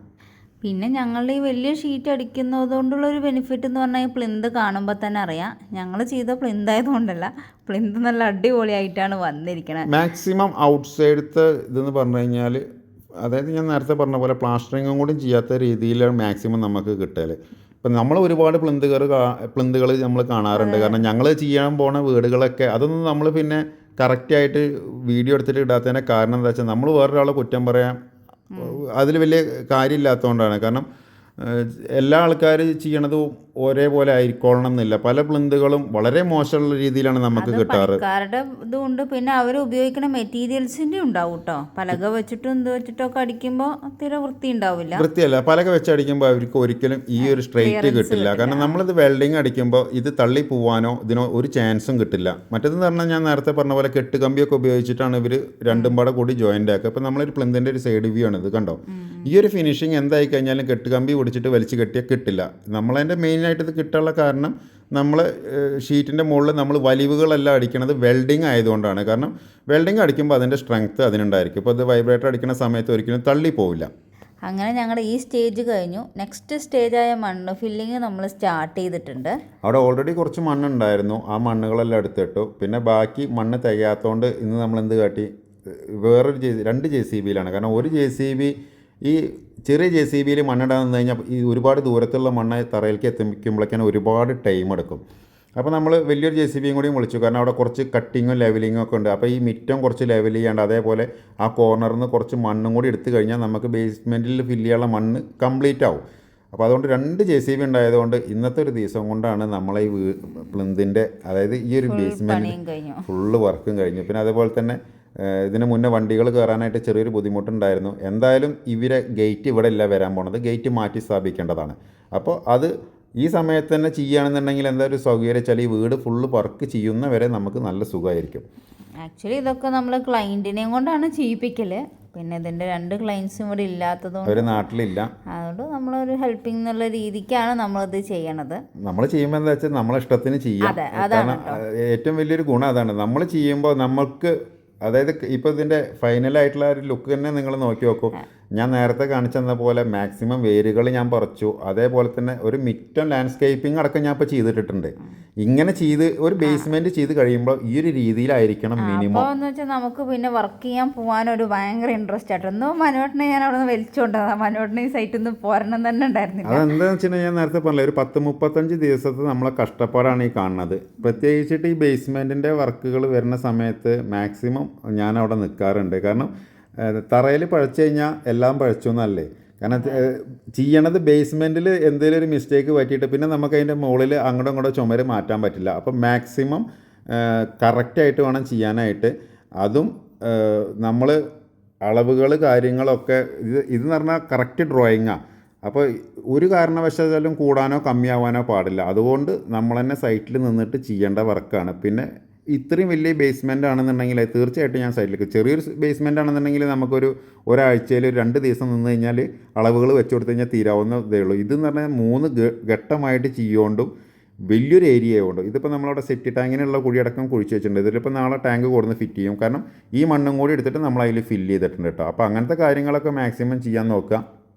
പിന്നെ ഞങ്ങളുടെ ഈ വലിയ ഷീറ്റ് അടിക്കുന്നത് കൊണ്ടുള്ളൊരു ബെനിഫിറ്റ് എന്ന് പറഞ്ഞാൽ ഈ പ്ലിന്ത് കാണുമ്പോൾ തന്നെ അറിയാം, ഞങ്ങൾ ചെയ്ത പ്ലിന്ത് ആയതുകൊണ്ടല്ല, പ്ലിന്ത് നല്ല അടിപൊളിയായിട്ടാണ് വന്നിരിക്കുന്നത്. മാക്സിമം ഔട്ട്സൈഡത്തെ ഇതെന്ന് പറഞ്ഞു കഴിഞ്ഞാൽ, അതായത് ഞാൻ നേരത്തെ പറഞ്ഞ പോലെ പ്ലാസ്റ്ററിങ്ങും കൂടി ചെയ്യാത്ത രീതിയിലാണ് മാക്സിമം നമുക്ക് കിട്ടൽ. ഇപ്പം നമ്മൾ ഒരുപാട് പ്ലിന്തുകൾ നമ്മൾ കാണാറുണ്ട്. കാരണം ഞങ്ങൾ ചെയ്യാൻ പോണ വീടുകളൊക്കെ അതൊന്നും നമ്മൾ പിന്നെ കറക്റ്റായിട്ട് വീഡിയോ എടുത്തിട്ട് ഇടാത്തതിൻ്റെ കാരണം എന്താ വെച്ചാൽ നമ്മൾ വേറൊരാളെ കുറ്റം പറയാൻ അതിൽ വലിയ കാര്യമില്ലാത്തതുകൊണ്ടാണ്. കാരണം എല്ലാ ആൾക്കാർ ചെയ്യണതും ഒരേപോലെ ആയിക്കോളണം എന്നില്ല. പല പ്ലിന്തുകളും വളരെ മോശമുള്ള രീതിയിലാണ് നമുക്ക് കിട്ടാറ്. പണിക്കാരുടെ ഇതുകൊണ്ട് പിന്നെ അവർ ഉപയോഗിക്കുന്ന മെറ്റീരിയൽസിൻ്റെ ഉണ്ടാവും കേട്ടോ. പലക വെച്ചിട്ടും ഇത് വെച്ചിട്ടൊക്കെ അടിക്കുമ്പോൾ തീരെ വൃത്തി ഉണ്ടാവില്ല. വൃത്തിയല്ല, പലക വെച്ച് അടിക്കുമ്പോൾ അവർക്ക് ഒരിക്കലും ഈ ഒരു സ്ട്രെയിറ്റ് കിട്ടില്ല. കാരണം നമ്മളിത് വെൽഡിങ് അടിക്കുമ്പോൾ ഇത് തള്ളി പോവാനോ ഇതിനോ ഒരു ചാൻസും കിട്ടില്ല. മറ്റേതെന്ന് പറഞ്ഞാൽ ഞാൻ നേരത്തെ പറഞ്ഞ പോലെ കെട്ടുകമ്പിയൊക്കെ ഉപയോഗിച്ചിട്ടാണ് ഇവർ രണ്ടും പാടെ കൂടി ജോയിൻ്റ് ആക്കുക. ഇപ്പോൾ നമ്മളൊരു പ്ലിന്തിൻ്റെ ഒരു സൈഡ് വ്യൂ ആണ് ഇത്, കണ്ടോ? ഈ ഒരു ഫിനിഷിങ് എന്തായി കഴിഞ്ഞാലും കെട്ടുകമ്പി പിടിച്ചിട്ട് വലിച്ച് കെട്ടിയാൽ കിട്ടില്ല. നമ്മളതിൻ്റെ മെയിനായിട്ട് ഇത് കിട്ടാനുള്ള കാരണം നമ്മൾ ഷീറ്റിൻ്റെ മുകളിൽ നമ്മൾ വലിവുകളെല്ലാം അടിക്കണത് വെൽഡിങ് ആയതുകൊണ്ടാണ്. കാരണം വെൽഡിങ് അടിക്കുമ്പോൾ അതിൻ്റെ സ്ട്രെങ്ത്ത് അതിനുണ്ടായിരിക്കും. ഇപ്പോൾ അത് വൈബ്രേറ്റർ അടിക്കുന്ന സമയത്ത് ഒരിക്കലും തള്ളി പോവില്ല. അങ്ങനെ ഞങ്ങളുടെ ഈ സ്റ്റേജ് കഴിഞ്ഞു. നെക്സ്റ്റ് സ്റ്റേജായ മണ്ണ് ഫില്ലിങ് നമ്മൾ സ്റ്റാർട്ട് ചെയ്തിട്ടുണ്ട്. അവിടെ ഓൾറെഡി കുറച്ച് മണ്ണുണ്ടായിരുന്നു, ആ മണ്ണുകളെല്ലാം എടുത്തിട്ടു. പിന്നെ ബാക്കി മണ്ണ് തികയാത്തതുകൊണ്ട് ഇന്ന് നമ്മൾ എന്ത് കാട്ടി, വേറൊരു 2 JCBയിലാണ്. കാരണം ഒരു JCB, ഈ ചെറിയ JCBയിൽ മണ്ണിടാൻ നിന്ന് കഴിഞ്ഞാൽ ഈ ഒരുപാട് ദൂരത്തുള്ള മണ്ണ് തറയിലേക്ക് എത്തിക്കുമ്പോഴേക്കാണ് ഒരുപാട് ടൈം എടുക്കും. അപ്പോൾ നമ്മൾ വലിയൊരു JCBയും കൂടി വിളിച്ചു. കാരണം അവിടെ കുറച്ച് കട്ടിങ്ങും ലെവലിങ്ങും ഒക്കെ ഉണ്ട്. അപ്പോൾ ഈ മിറ്റം കുറച്ച് ലെവൽ ചെയ്യാണ്ട്, അതേപോലെ ആ കോർണറിൽ നിന്ന് കുറച്ച് മണ്ണും കൂടി എടുത്തു കഴിഞ്ഞാൽ നമുക്ക് ബേസ്മെൻറ്റിൽ ഫില്ല് ചെയ്യാനുള്ള മണ്ണ് കംപ്ലീറ്റ് ആവും. അപ്പോൾ അതുകൊണ്ട് 2 JCB ഉണ്ടായതുകൊണ്ട് ഇന്നത്തെ ഒരു ദിവസം കൊണ്ടാണ് നമ്മളെ ഈ പ്ലിന്തിൻ്റെ, അതായത് ഈ ഒരു ബേസ്മെൻറ്റ് ഫുള്ള് വർക്കും കഴിഞ്ഞു. പിന്നെ അതേപോലെ തന്നെ ഇതിന് മുന്നേ വണ്ടികൾ കയറാനായിട്ട് ചെറിയൊരു ബുദ്ധിമുട്ടുണ്ടായിരുന്നു. എന്തായാലും ഇവരെ ഗേറ്റ് ഇവിടെ ഇല്ല വരാൻ പോണത്, ഗേറ്റ് മാറ്റി സ്ഥാപിക്കേണ്ടതാണ്. അപ്പോൾ അത് ഈ സമയത്ത് തന്നെ ചെയ്യുകയാണെന്നുണ്ടെങ്കിൽ എന്താ ഒരു സൗകര്യം വെച്ചാൽ ഈ വീട് ഫുള്ള് വർക്ക് ചെയ്യുന്നവരെ നമുക്ക് നല്ല സുഖമായിരിക്കും. ആക്ച്വലി ഇതൊക്കെ നമ്മൾ ക്ലയൻറ്റിനെയും കൊണ്ടാണ് ചെയ്യിപ്പിക്കൽ. പിന്നെ ഇതിൻ്റെ 2 ക്ലയൻസും ഇവിടെ ഇല്ലാത്തതുകൊണ്ട്, ഒരു നാട്ടിലില്ല, അതുകൊണ്ട് നമ്മളൊരു ഹെൽപ്പിംഗ് എന്നുള്ള രീതിക്കാണ് നമ്മളിത് ചെയ്യണത്. നമ്മൾ ചെയ്യുമ്പോൾ എന്താ വെച്ചാൽ നമ്മളെ ഇഷ്ടത്തിന് ചെയ്യാം. കാരണം ഏറ്റവും വലിയൊരു ഗുണം അതാണ്. നമ്മൾ ചെയ്യുമ്പോൾ നമുക്ക്, അതായത് ഇപ്പോൾ ഇതിൻ്റെ ഫൈനലായിട്ടുള്ള ഒരു ലുക്ക് തന്നെ നിങ്ങൾ നോക്കി നോക്കൂ. ഞാൻ നേരത്തെ കാണിച്ചെന്ന പോലെ മാക്സിമം വേരുകൾ ഞാൻ പറിച്ചു. അതേപോലെ തന്നെ ഒരു മിറ്റം ലാൻഡ്സ്കേപ്പിംഗ് അടക്കം ഞാൻ ഇപ്പോൾ ചെയ്തിട്ടുണ്ട്. ഇങ്ങനെ ചെയ്ത് ഒരു ബേസ്മെൻറ്റ് ചെയ്ത് കഴിയുമ്പോൾ ഈ ഒരു രീതിയിലായിരിക്കണം മിനിമം. അപ്പോൾ എന്ന് വെച്ചാൽ നമുക്ക് പിന്നെ വർക്ക് ചെയ്യാൻ പോകാനൊരു ഭയങ്കര ഇൻട്രസ്റ്റ് ആയിട്ട്. എന്തോ മനോട്ടിനെ ഞാൻ അവിടെ നിന്ന് വലിച്ചുകൊണ്ടതാണ്. മനോട്ടിനെ ഈ സൈറ്റിൽ നിന്ന് പോരണം തന്നെ ഉണ്ടായിരുന്നില്ല. അതെന്താണെന്ന് വെച്ചിട്ടുണ്ടെങ്കിൽ ഞാൻ നേരത്തെ പറഞ്ഞില്ല, ഒരു 10-35 ദിവസത്തെ നമ്മളെ കഷ്ടപ്പാടാണ് ഈ കാണുന്നത്. പ്രത്യേകിച്ചിട്ട് ഈ ബേസ്മെൻറ്റിൻ്റെ വർക്കുകൾ വരുന്ന സമയത്ത് മാക്സിമം ഞാൻ അവിടെ നിൽക്കാറുണ്ട്. കാരണം തറയിൽ പഴച്ചു കഴിഞ്ഞാൽ എല്ലാം പഴച്ചു എന്നല്ലേ. കാരണം ചെയ്യണത് ബേസ്മെൻറ്റിൽ എന്തെങ്കിലും ഒരു മിസ്റ്റേക്ക് പറ്റിയിട്ട് പിന്നെ നമുക്ക് അതിൻ്റെ മുകളിൽ അങ്ങോട്ടും ഇങ്ങോട്ടും ചുമര് മാറ്റാൻ പറ്റില്ല. അപ്പം മാക്സിമം കറക്റ്റായിട്ട് വേണം ചെയ്യാനായിട്ട്. അതും നമ്മൾ അളവുകൾ കാര്യങ്ങളൊക്കെ ഇതെന്ന് പറഞ്ഞാൽ കറക്റ്റ് ഡ്രോയിങ്ങാണ്. അപ്പോൾ ഒരു കാരണവശാലും കൂടാനോ കമ്മിയാവാനോ പാടില്ല. അതുകൊണ്ട് നമ്മൾ തന്നെ സൈറ്റിൽ നിന്നിട്ട് ചെയ്യേണ്ട വർക്കാണ്. പിന്നെ ഇത്രയും വലിയ ബേസ്മെൻ്റ് ആണെന്നുണ്ടെങ്കിൽ തീർച്ചയായിട്ടും ഞാൻ സൈഡിലേക്ക് ചെറിയൊരു ബേസ്മെൻ്റ് ആണെന്നുണ്ടെങ്കിൽ നമുക്കൊരു ഒരാഴ്ചയിൽ 2 ദിവസം നിന്ന് കഴിഞ്ഞാൽ അളവുകൾ വെച്ച് കൊടുത്തു കഴിഞ്ഞാൽ തീരാവുന്നതേ ഉള്ളൂ. ഇതെന്ന് പറഞ്ഞാൽ 3 ഘട്ടമായിട്ട് ചെയ്യുകൊണ്ടും വലിയൊരു ഏരിയ ആയതുകൊണ്ട് ഇതിപ്പോൾ നമ്മളവിടെ സെറ്റ് ടാങ്കിനുള്ള കുഴിയടക്കം കുഴിച്ച് വെച്ചിട്ടുണ്ട്. ഇതിലിപ്പോൾ നാളെ ടാങ്ക് കൊടുന്ന് ഫിറ്റ് ചെയ്യും. കാരണം ഈ മണ്ണും കൂടി എടുത്തിട്ട് നമ്മൾ അതിൽ ഫില്ല് ചെയ്തിട്ടുണ്ട് കേട്ടോ. അപ്പോൾ അങ്ങനത്തെ കാര്യങ്ങളൊക്കെ മാക്സിമം ചെയ്യാൻ നോക്കുക.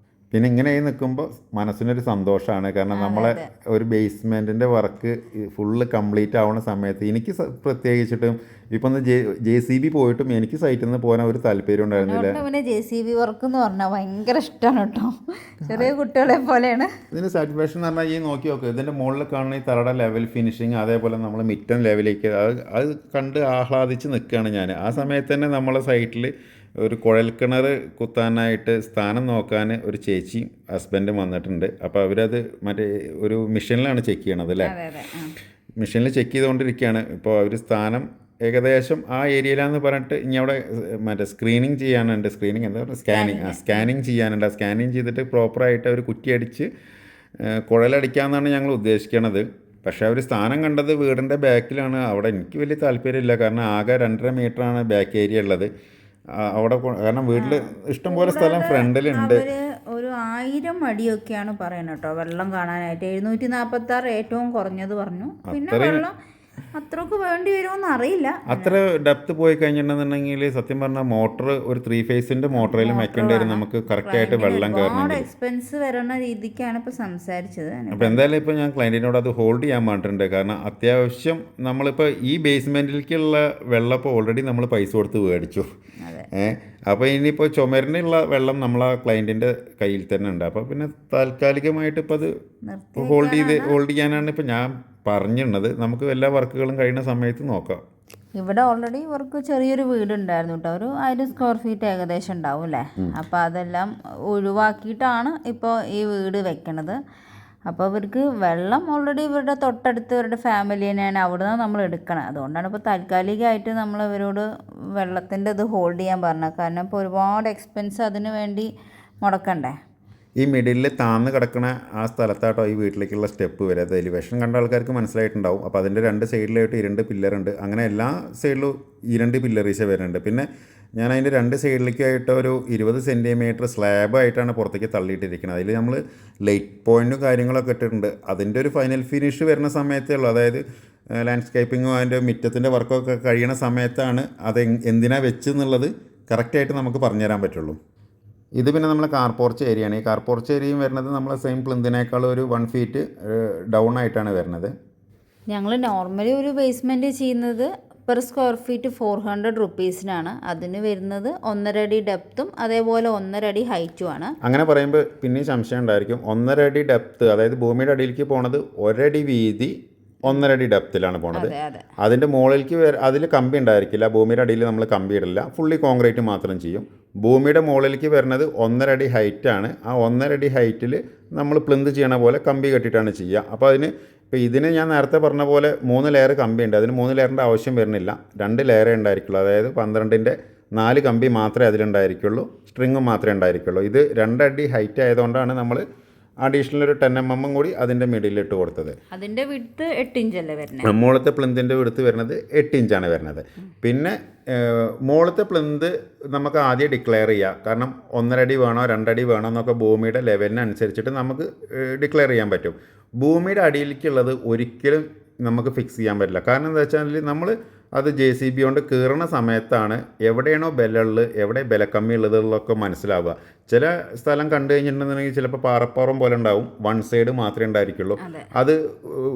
പിന്നെ ഇങ്ങനെ നിൽക്കുമ്പോൾ മനസ്സിനൊരു സന്തോഷമാണ്. കാരണം നമ്മളെ ഒരു ബേസ്മെൻറ്റിൻ്റെ വർക്ക് ഫുള്ള് കംപ്ലീറ്റ് ആവുന്ന സമയത്ത് എനിക്ക് പ്രത്യേകിച്ചിട്ടും ഇപ്പം ഒന്ന് JCB പോയിട്ടും എനിക്ക് സൈറ്റിൽ നിന്ന് പോകാൻ ഒരു താല്പര്യം ഉണ്ടായിരുന്നില്ല. പിന്നെ JCB വർക്ക് എന്ന് പറഞ്ഞാൽ ഭയങ്കര ഇഷ്ടമാണ് കേട്ടോ. ചെറിയ കുട്ടികളെ പോലെയാണ്. ഇതിന് സാറ്റിസ്ഫാക്ഷൻ എന്ന് പറഞ്ഞാൽ ഈ നോക്കി നോക്കുക, ഇതിൻ്റെ മുകളിൽ കാണുന്ന ഈ തറയുടെ ലെവൽ ഫിനിഷിങ്, അതേപോലെ നമ്മൾ മിറ്റൻ ലെവലിലേക്ക് അത് കണ്ട് ആഹ്ലാദിച്ച് നിൽക്കുകയാണ് ഞാൻ. ആ സമയത്ത് തന്നെ നമ്മളെ സൈറ്റിൽ ഒരു കുഴൽക്കിണർ കുത്താനായിട്ട് സ്ഥാനം നോക്കാൻ ഒരു ചേച്ചിയും ഹസ്ബൻഡും വന്നിട്ടുണ്ട്. അപ്പോൾ അവരത് മറ്റേ ഒരു മെഷീനിലാണ് ചെക്ക് ചെയ്യണത് അല്ലേ, മെഷീനിൽ ചെക്ക് ചെയ്തുകൊണ്ടിരിക്കുകയാണ്. ഇപ്പോൾ അവർ സ്ഥാനം ഏകദേശം ആ ഏരിയയിലാണെന്ന് പറഞ്ഞിട്ട് ഇനി അവിടെ മറ്റേ സ്ക്രീനിങ് ചെയ്യാനുണ്ട്. സ്ക്രീനിങ് എന്താ പറയുക, സ്കാനിങ് ചെയ്യാനുണ്ട്. ആ സ്കാനിങ് ചെയ്തിട്ട് പ്രോപ്പറായിട്ട് അവർ കുറ്റിയടിച്ച് കുഴലടിക്കാമെന്നാണ് ഞങ്ങൾ ഉദ്ദേശിക്കണത്. പക്ഷേ അവർ സ്ഥാനം കണ്ടത് വീടിൻ്റെ ബാക്കിലാണ്. അവിടെ എനിക്ക് വലിയ താല്പര്യമില്ല. കാരണം ആകെ 2.5 മീറ്ററാണ് ബാക്ക് ഏരിയ ഉള്ളത് അവിടെ. കാരണം വീട്ടിൽ ഇഷ്ടംപോലെ സ്ഥലം ഫ്രണ്ടിലുണ്ട്. ഒരു 1000 അടിയൊക്കെയാണ് പറയുന്നത് കേട്ടോ വെള്ളം കാണാനായിട്ട്. 746 ഏറ്റവും കുറഞ്ഞത് പറഞ്ഞു. പിന്നെ വെള്ളം അത്രക്ക് വേണ്ടി വരുമോന്ന് അറിയില്ല. അത്ര ഡെപ്ത് പോയി കഴിഞ്ഞിട്ടുണ്ടെന്നുണ്ടെങ്കിൽ സത്യം പറഞ്ഞാൽ മോട്ടർ ഒരു 3 ഫേസിന്റെ മോട്ടറിലും വെക്കേണ്ടി വരും നമുക്ക് കറക്റ്റായിട്ട് വെള്ളം കയറണമെങ്കിൽ. എക്സ്പെൻസ് വരുന്ന രീതിക്കാണ് ഇപ്പോൾ സംസാരിച്ചത്. അപ്പോൾ എന്തായാലും ഇപ്പോൾ ഞാൻ ക്ലയൻറ്റിനോട് അത് ഹോൾഡ് ചെയ്യാൻ പറഞ്ഞിട്ടുണ്ട്. കാരണം അത്യാവശ്യം നമ്മളിപ്പോൾ ഈ ബേസ്മെൻറ്റിലേക്കുള്ള വെള്ളം ഇപ്പോൾ ഓൾറെഡി നമ്മൾ പൈസ കൊടുത്ത് മേടിച്ചു. അപ്പോൾ ഇനിയിപ്പോൾ ചുമരിനുള്ള വെള്ളം നമ്മളെ ക്ലയൻറ്റിൻ്റെ കയ്യിൽ തന്നെ ഉണ്ട്. അപ്പോൾ പിന്നെ താൽക്കാലികമായിട്ട് ഇപ്പോൾ അത് ഹോൾഡ് ചെയ്യാനാണ് ഇപ്പോൾ ഞാൻ പറഞ്ഞിരുന്നത്. നമുക്ക് എല്ലാ വർക്കുകളും കഴിയുന്ന സമയത്ത് നോക്കാം. ഇവിടെ ഓൾറെഡി ഇവർക്ക് ചെറിയൊരു വീടുണ്ടായിരുന്നു കേട്ടോ. ഒരു 1000 സ്ക്വയർ ഫീറ്റ് ഏകദേശം ഉണ്ടാവും അല്ലേ. അപ്പോൾ അതെല്ലാം ഒഴിവാക്കിയിട്ടാണ് ഇപ്പോൾ ഈ വീട് വെക്കണത്. അപ്പോൾ ഇവർക്ക് വെള്ളം ഓൾറെഡി ഇവരുടെ തൊട്ടടുത്ത് ഇവരുടെ ഫാമിലി തന്നെയാണ്, അവിടെ നിന്ന് നമ്മൾ എടുക്കണം. അതുകൊണ്ടാണ് ഇപ്പോൾ താൽക്കാലികമായിട്ട് നമ്മൾ ഇവരോട് വെള്ളത്തിൻ്റെ ഇത് ഹോൾഡ് ചെയ്യാൻ പറഞ്ഞത്. കാരണം ഇപ്പോൾ ഒരുപാട് എക്സ്പെൻസ് അതിന് വേണ്ടി മുടക്കണ്ടേ. ഈ മിഡിലിൽ താന്ന് കിടക്കുന്ന ആ സ്ഥലത്താട്ടോ ഈ വീട്ടിലേക്കുള്ള സ്റ്റെപ്പ് വരെ. അത് എലിവേഷൻ കണ്ട ആൾക്കാർക്ക് മനസ്സിലായിട്ടുണ്ടാവും. അപ്പോൾ അതിൻ്റെ 2 സൈഡിലായിട്ട് 2 പില്ലറുണ്ട്. അങ്ങനെ എല്ലാ സൈഡിലും 2 പില്ലറീസ് വരുന്നുണ്ട്. പിന്നെ ഞാൻ അതിൻ്റെ 2 സൈഡിലേക്കായിട്ട് ഒരു 20 സെൻറ്റിമീറ്റർ സ്ലാബായിട്ടാണ് പുറത്തേക്ക് തള്ളിയിട്ടിരിക്കുന്നത്. അതിൽ നമ്മൾ ലൈറ്റ് പോയിൻറ്റും കാര്യങ്ങളൊക്കെ ഇട്ടിട്ടുണ്ട്. അതിൻ്റെ ഒരു ഫൈനൽ ഫിനിഷ് വരുന്ന സമയത്തേ ഉള്ളൂ. അതായത് ലാൻഡ്സ്കേപ്പിങ്ങും അതിൻ്റെ മുറ്റത്തിൻ്റെ വർക്കൊക്കെ കഴിയണ സമയത്താണ് അത് എന്തിനാണ് വെച്ചെന്നുള്ളത് കറക്റ്റായിട്ട് നമുക്ക് പറഞ്ഞുതരാൻ പറ്റുള്ളൂ. ഇത് പിന്നെ നമ്മളെ കാർ പോർച്ച് ഏരിയയാണ്. ഈ കാർ പോർച്ച് ഏരിയയും വരുന്നത് നമ്മളെ സെയിം പ്ലിന്തിനേക്കാൾ ഒരു 1 ഫീറ്റ് ഡൗൺ ആയിട്ടാണ് വരുന്നത്. ഞങ്ങൾ നോർമലി ഒരു ബേസ്മെൻറ്റ് ചെയ്യുന്നത് പെർ സ്ക്വയർ ഫീറ്റ് 400 റുപ്പീസിനാണ്. അതിന് വരുന്നത് 1.5 അടി ഡെപ്തും അതേപോലെ 1.5 അടി ഹൈറ്റുമാണ്. അങ്ങനെ പറയുമ്പോൾ പിന്നെയും സംശയം ഉണ്ടായിരിക്കും. 1.5 അടി ഡെപ്ത്, അതായത് ഭൂമിയുടെ അടിയിലേക്ക് പോണത് 1 അടി വീതി 1.5 അടി ഡെപ്തിലാണ് പോണത്. അതിൻ്റെ മുകളിലേക്ക് അതിൽ കമ്പി ഉണ്ടായിരിക്കില്ല. ഭൂമിയുടെ അടിയിൽ നമ്മൾ കമ്പി ഇടില്ല, ഫുള്ളി കോൺക്രീറ്റ് മാത്രം ചെയ്യും. ഭൂമിയുടെ മുകളിലേക്ക് വരുന്നത് 1.5 അടി ഹൈറ്റാണ്. ആ 1.5 അടി ഹൈറ്റിൽ നമ്മൾ പ്ലിന്ത് ചെയ്യണ പോലെ കമ്പി കെട്ടിയിട്ടാണ് ചെയ്യുക. അപ്പോൾ ഇപ്പോൾ ഇതിന് ഞാൻ നേരത്തെ പറഞ്ഞ പോലെ 3 ലെയർ കമ്പി ഉണ്ട്. അതിന് 3 ലെയറിൻ്റെ ആവശ്യം വരുന്നില്ല. 2 ലെയറേ ഉണ്ടായിരിക്കുള്ളൂ. അതായത് 12ൻ്റെ 4 കമ്പി മാത്രമേ അതിലുണ്ടായിരിക്കുള്ളൂ, സ്ട്രിങ്ങും മാത്രമേ ഉണ്ടായിരിക്കുള്ളൂ. ഇത് 2 അടി ഹൈറ്റ് ആയതുകൊണ്ടാണ് നമ്മൾ അഡീഷണൽ ഒരു 10 mm കൂടി അതിൻ്റെ മിഡിലിട്ട് കൊടുത്തത്. അതിൻ്റെ വിഡ്ത്ത് 8 ഇഞ്ചല്ലേ വരുന്നത്. മുകളത്തെ പ്ലിന്തിൻ്റെ വിഡ്ത്ത് വരുന്നത് 8 ഇഞ്ചാണ് വരുന്നത്. പിന്നെ മുകളത്തെ പ്ലിന്ത് നമുക്ക് ആദ്യം ഡിക്ലെയർ ചെയ്യാം. കാരണം 1.5 അടി വേണോ 2 അടി വേണോ എന്നൊക്കെ ഭൂമിയുടെ ലെവലിനനുസരിച്ചിട്ട് നമുക്ക് ഡിക്ലെയർ ചെയ്യാൻ പറ്റും. ഭൂമിയുടെ അടിയിലേക്കുള്ളത് ഒരിക്കലും നമുക്ക് ഫിക്സ് ചെയ്യാൻ പറ്റില്ല. കാരണം എന്താ വെച്ചാൽ നമ്മൾ അത് JCB കൊണ്ട് കീറണ സമയത്താണ് എവിടെയാണോ ബലമുള്ളത് എവിടെ ബലക്കമ്മി ഉള്ളതൊക്കെ മനസ്സിലാവുക. ചില സ്ഥലം കണ്ടു കഴിഞ്ഞിട്ടുണ്ടെന്നുണ്ടെങ്കിൽ ചിലപ്പോൾ പാറപ്പുറം പോലെ ഉണ്ടാവും, 1 സൈഡ് മാത്രമേ ഉണ്ടായിരിക്കുള്ളൂ. അത്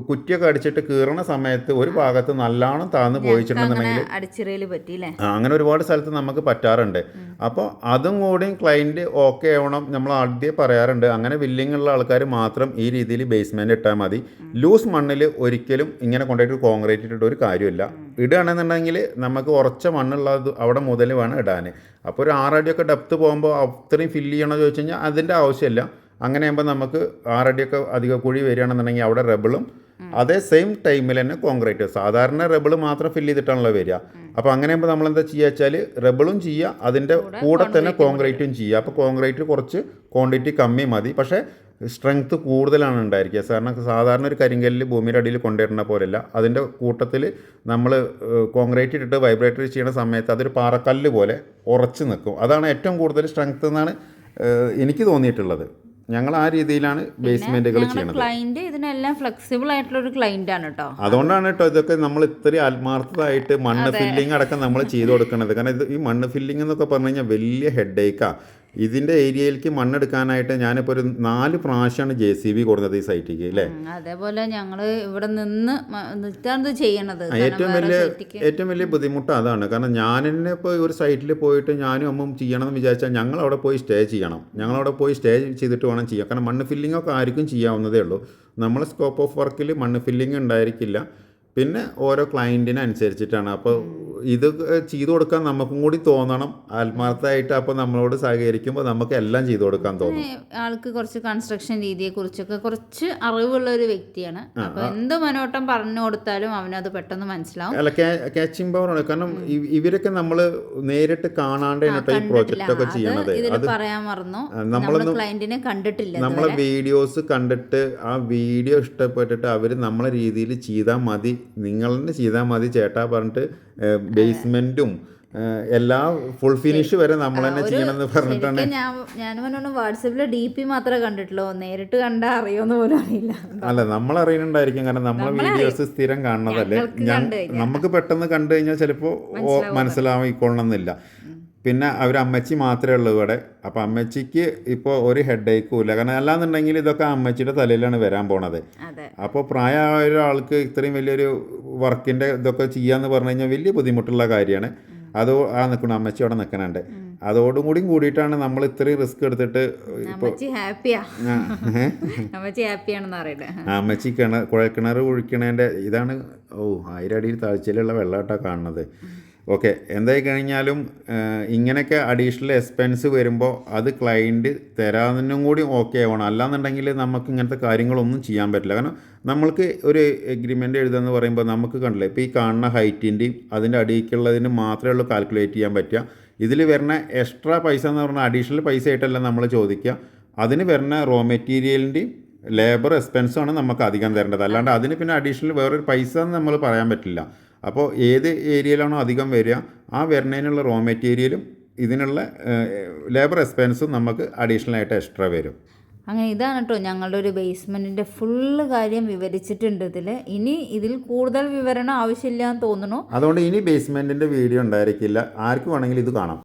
കുറ്റിയൊക്കെ അടിച്ചിട്ട് കീറണ സമയത്ത് ഒരു ഭാഗത്ത് നല്ലോണം താന്ന് പോയിച്ചിട്ടുണ്ടെന്നുണ്ടെങ്കിൽ അങ്ങനെ ഒരുപാട് സ്ഥലത്ത് നമുക്ക് പറ്റാറുണ്ട്. അപ്പോൾ അതും കൂടി ക്ലയൻറ്റ് ഓക്കെ ആവണം. നമ്മൾ ആദ്യം പറയാറുണ്ട്, അങ്ങനെ വില്ലിങ് ഉള്ള ആൾക്കാർ മാത്രം ഈ രീതിയിൽ ബേസ്മെൻറ്റ് ഇട്ടാൽ മതി. ലൂസ് മണ്ണിൽ ഒരിക്കലും ഇങ്ങനെ കൊണ്ടുപോയിട്ട് കോൺക്രീറ്റ് ഇട്ടിട്ട് ഒരു കാര്യമില്ല. ഇടുകയാണെന്നുണ്ടെങ്കിൽ നമുക്ക് ഉറച്ച മണ്ണുള്ളത് അവിടെ മുതൽ വേണം ഇടാൻ. അപ്പോൾ ഒരു 6 അടിയൊക്കെ ഡെപ്ത് പോകുമ്പോൾ അത്രയും ഫില്ല് ചെയ്യണമെന്ന് ചോദിച്ചു കഴിഞ്ഞാൽ അതിൻ്റെ ആവശ്യമില്ല. അങ്ങനെ ആകുമ്പോൾ നമുക്ക് 6 അടിയൊക്കെ അധിക കുഴി വരികയാണെന്നുണ്ടെങ്കിൽ അവിടെ റബിളും അതേ സെയിം ടൈമിൽ തന്നെ കോൺക്രീറ്റ്. സാധാരണ റബിൾ മാത്രം ഫില്ല് ചെയ്തിട്ടാണല്ലോ വരിക. അപ്പോൾ അങ്ങനെ ആകുമ്പോൾ നമ്മളെന്താ ചെയ്യുക വെച്ചാൽ റബിളും ചെയ്യുക, അതിൻ്റെ കൂടെ തന്നെ കോൺക്രീറ്റും ചെയ്യുക. അപ്പോൾ കോൺക്രീറ്റ് കുറച്ച് ക്വാണ്ടിറ്റി കമ്മി മതി. പക്ഷേ സ്ട്രെങ്ത്ത് കൂടുതലാണ് ഉണ്ടായിരിക്കുക. കാരണം സാധാരണ ഒരു കരിങ്കല്ല് ഭൂമിയുടെ അടിയിൽ കൊണ്ടുവരുന്ന പോലെയല്ല, അതിൻ്റെ കൂട്ടത്തിൽ നമ്മൾ കോൺക്രീറ്റ് ഇട്ടിട്ട് വൈബ്രേറ്ററി ചെയ്യുന്ന സമയത്ത് അതൊരു പാറക്കല്ല് പോലെ ഉറച്ച് നിൽക്കും. അതാണ് ഏറ്റവും കൂടുതൽ സ്ട്രെങ്ത്ത് എന്നാണ് എനിക്ക് തോന്നിയിട്ടുള്ളത്. ഞങ്ങൾ ആ രീതിയിലാണ് ബേസ്മെൻറ്റുകൾ ചെയ്യണത്. ക്ലൈൻറ്റ് ഇതിനെല്ലാം ഫ്ലെക്സിബിൾ ആയിട്ടുള്ള ഒരു ക്ലൈൻ്റ് ആണ് കേട്ടോ. അതുകൊണ്ടാണ് കേട്ടോ ഇതൊക്കെ നമ്മൾ ഇത്രയും ആത്മാർത്ഥമായിട്ട് മണ്ണ് ഫില്ലിങ് അടക്കം നമ്മൾ ചെയ്ത് കൊടുക്കുന്നത്. കാരണം ഇത് ഈ മണ്ണ് ഫില്ലിംഗ് എന്നൊക്കെ പറഞ്ഞു കഴിഞ്ഞാൽ വലിയ ഹെഡേക്കാണ്. ഇതിൻ്റെ ഏരിയയിലേക്ക് മണ്ണെടുക്കാനായിട്ട് ഞാനിപ്പോൾ ഒരു 4 പ്രാവശ്യമാണ് JCB കൊടുക്കുന്നത് ഈ സൈറ്റിലേക്ക് അല്ലേ. അതേപോലെ ഞങ്ങൾ ഇവിടെ നിൽക്കാണ് ചെയ്യണത്. ഏറ്റവും വലിയ ബുദ്ധിമുട്ട് അതാണ്. കാരണം ഞാൻ തന്നെ ഇപ്പോൾ ഒരു സൈറ്റിൽ പോയിട്ട് ഞാനും അമ്മയും ചെയ്യണമെന്ന് വിചാരിച്ചാൽ ഞങ്ങളവിടെ പോയി സ്റ്റേ ചെയ്യണം. ഞങ്ങളവിടെ പോയി സ്റ്റേ ചെയ്തിട്ട് വേണം ചെയ്യാൻ. കാരണം മണ്ണ് ഫില്ലിംഗ് ഒക്കെ ആർക്കും ചെയ്യാവുന്നതേ ഉള്ളൂ. നമ്മളെ സ്കോപ്പ് ഓഫ് വർക്കിൽ മണ്ണ് ഫില്ലിംഗ് ഉണ്ടായിരിക്കില്ല. പിന്നെ ഓരോ ക്ലയൻറ്റിനനുസരിച്ചിട്ടാണ്. അപ്പോൾ ഇത് ചെയ്തു കൊടുക്കാൻ നമുക്കും കൂടി തോന്നണം ആത്മാർത്ഥമായിട്ട്. അപ്പോൾ നമ്മളോട് സഹകരിക്കുമ്പോൾ നമുക്ക് എല്ലാം ചെയ്തു കൊടുക്കാൻ തോന്നും. ആൾക്ക് കുറച്ച് കൺസ്ട്രക്ഷൻ രീതിയെക്കുറിച്ചൊക്കെ കുറച്ച് അറിവുള്ള ഒരു വ്യക്തിയാണ്. അപ്പോൾ എന്ത് മനോട്ടം പറഞ്ഞു കൊടുത്താലും അവനത് പെട്ടെന്ന് മനസ്സിലാവും. അല്ല, ക്യാച്ചിങ് പവറാണ്. കാരണം ഇവരൊക്കെ നമ്മൾ നേരിട്ട് കാണാണ്ട് ഈ പ്രോജക്റ്റ് ഒക്കെ ചെയ്യണത്. അത് പറയാൻ മറന്നു, ക്ലയന്റിനെ കണ്ടിട്ടില്ല. നമ്മളെ വീഡിയോസ് കണ്ടിട്ട് ആ വീഡിയോ ഇഷ്ടപ്പെട്ടിട്ട് അവർ നമ്മളെ രീതിയിൽ ചെയ്താൽ മതി, നിങ്ങൾ തന്നെ ചെയ്താൽ മതി ചേട്ടാ പറഞ്ഞിട്ട് ബേസ്മെന്റും എല്ലാ ഫുൾ ഫിനിഷ് വരെ നമ്മൾ തന്നെ ചെയ്യണമെന്ന് പറഞ്ഞിട്ടാണ്. ഞാൻ പറഞ്ഞ വാട്സപ്പില് DP മാത്രമേ കണ്ടിട്ടുള്ളൂ, നേരിട്ട് കണ്ടാൽ അറിയോന്ന് പോലും അറിയില്ല. അല്ല, നമ്മൾ അറിയുന്നുണ്ടായിരിക്കും. കാരണം നമ്മളെ വീഡിയോസ് സ്ഥിരം കാണുന്നതല്ലേ. നമുക്ക് പെട്ടെന്ന് കണ്ടു കഴിഞ്ഞാൽ ചിലപ്പോൾ മനസ്സിലാവിക്കൊള്ളണമെന്നില്ല. പിന്നെ അമ്മച്ചി മാത്രമേ ഉള്ളൂ ഇവിടെ. അപ്പോൾ അമ്മച്ചിക്ക് ഇപ്പോൾ ഒരു ഹെഡേക്കും ഇല്ല. കാരണം അല്ലാന്നുണ്ടെങ്കിൽ ഇതൊക്കെ അമ്മച്ചിയുടെ തലയിലാണ് വരാൻ പോണത്. അപ്പോൾ പ്രായമായ ഒരാൾക്ക് ഇത്രയും വലിയൊരു വർക്കിൻ്റെ ഇതൊക്കെ ചെയ്യാന്ന് പറഞ്ഞു കഴിഞ്ഞാൽ വലിയ ബുദ്ധിമുട്ടുള്ള കാര്യമാണ്. അത് നിൽക്കണം, അമ്മച്ചി അവിടെ നിൽക്കണുണ്ട്. അതോടും കൂടിയും കൂടിയിട്ടാണ് നമ്മൾ ഇത്രയും റിസ്ക് എടുത്തിട്ട് ഇപ്പോൾ അമ്മച്ചി കുഴൽക്കിണർ കുഴിക്കണേൻ്റെ ഇതാണ്. 1000 അടിയിൽ താഴ്ചയിലുള്ള വെള്ളമായിട്ടാണ് കാണുന്നത്. ഓക്കെ, എന്തായി കഴിഞ്ഞാലും ഇങ്ങനെയൊക്കെ അഡീഷണൽ എക്സ്പെൻസ് വരുമ്പോൾ അത് ക്ലയൻറ്റ് തരാതിനും കൂടി ഓക്കെ ആവണം. അല്ലാന്നുണ്ടെങ്കിൽ നമുക്ക് ഇങ്ങനത്തെ കാര്യങ്ങളൊന്നും ചെയ്യാൻ പറ്റില്ല. കാരണം നമ്മൾക്ക് ഒരു എഗ്രിമെൻ്റ് എഴുതുകയെന്ന് പറയുമ്പോൾ നമുക്ക് കണ്ടില്ലേ, ഇപ്പോൾ ഈ കാണുന്ന ഹൈറ്റിൻ്റെയും അതിൻ്റെ അടിയിക്കുള്ളതിന് മാത്രമേ ഉള്ളൂ കാൽക്കുലേറ്റ് ചെയ്യാൻ പറ്റുക. ഇതിൽ വരുന്ന എക്സ്ട്രാ പൈസ എന്ന് പറഞ്ഞാൽ അഡീഷണൽ പൈസ ആയിട്ടല്ല നമ്മൾ ചോദിക്കുക. അതിന് വരുന്ന റോ മെറ്റീരിയലിൻ്റെയും ലേബർ എക്സ്പെൻസുമാണ് നമുക്ക് അധികം തരേണ്ടത്. അല്ലാണ്ട് അതിന് പിന്നെ അഡീഷണൽ വേറൊരു പൈസ എന്ന് നമ്മൾ പറയാൻ പറ്റില്ല. അപ്പോൾ ഏത് ഏരിയയിലാണോ അധികം വരിക ആ വരുന്നതിനുള്ള റോ മെറ്റീരിയലും ഇതിനുള്ള ലേബർ എക്സ്പെൻസും നമുക്ക് അഡീഷണലായിട്ട് എക്സ്ട്രാ വരും. അങ്ങനെ ഇതാണ് കേട്ടോ ഞങ്ങളുടെ ഒരു ബേസ്മെൻറ്റിൻ്റെ ഫുള്ള് കാര്യം വിവരിച്ചിട്ടുണ്ട് ഇതിൽ. ഇനി ഇതിൽ കൂടുതൽ വിവരണം ആവശ്യമില്ല എന്ന് തോന്നുന്നു. അതുകൊണ്ട് ഇനി ബേസ്മെൻറ്റിൻ്റെ വീഡിയോ ഉണ്ടായിരിക്കില്ല. ആർക്ക് വേണമെങ്കിലും ഇത് കാണാം.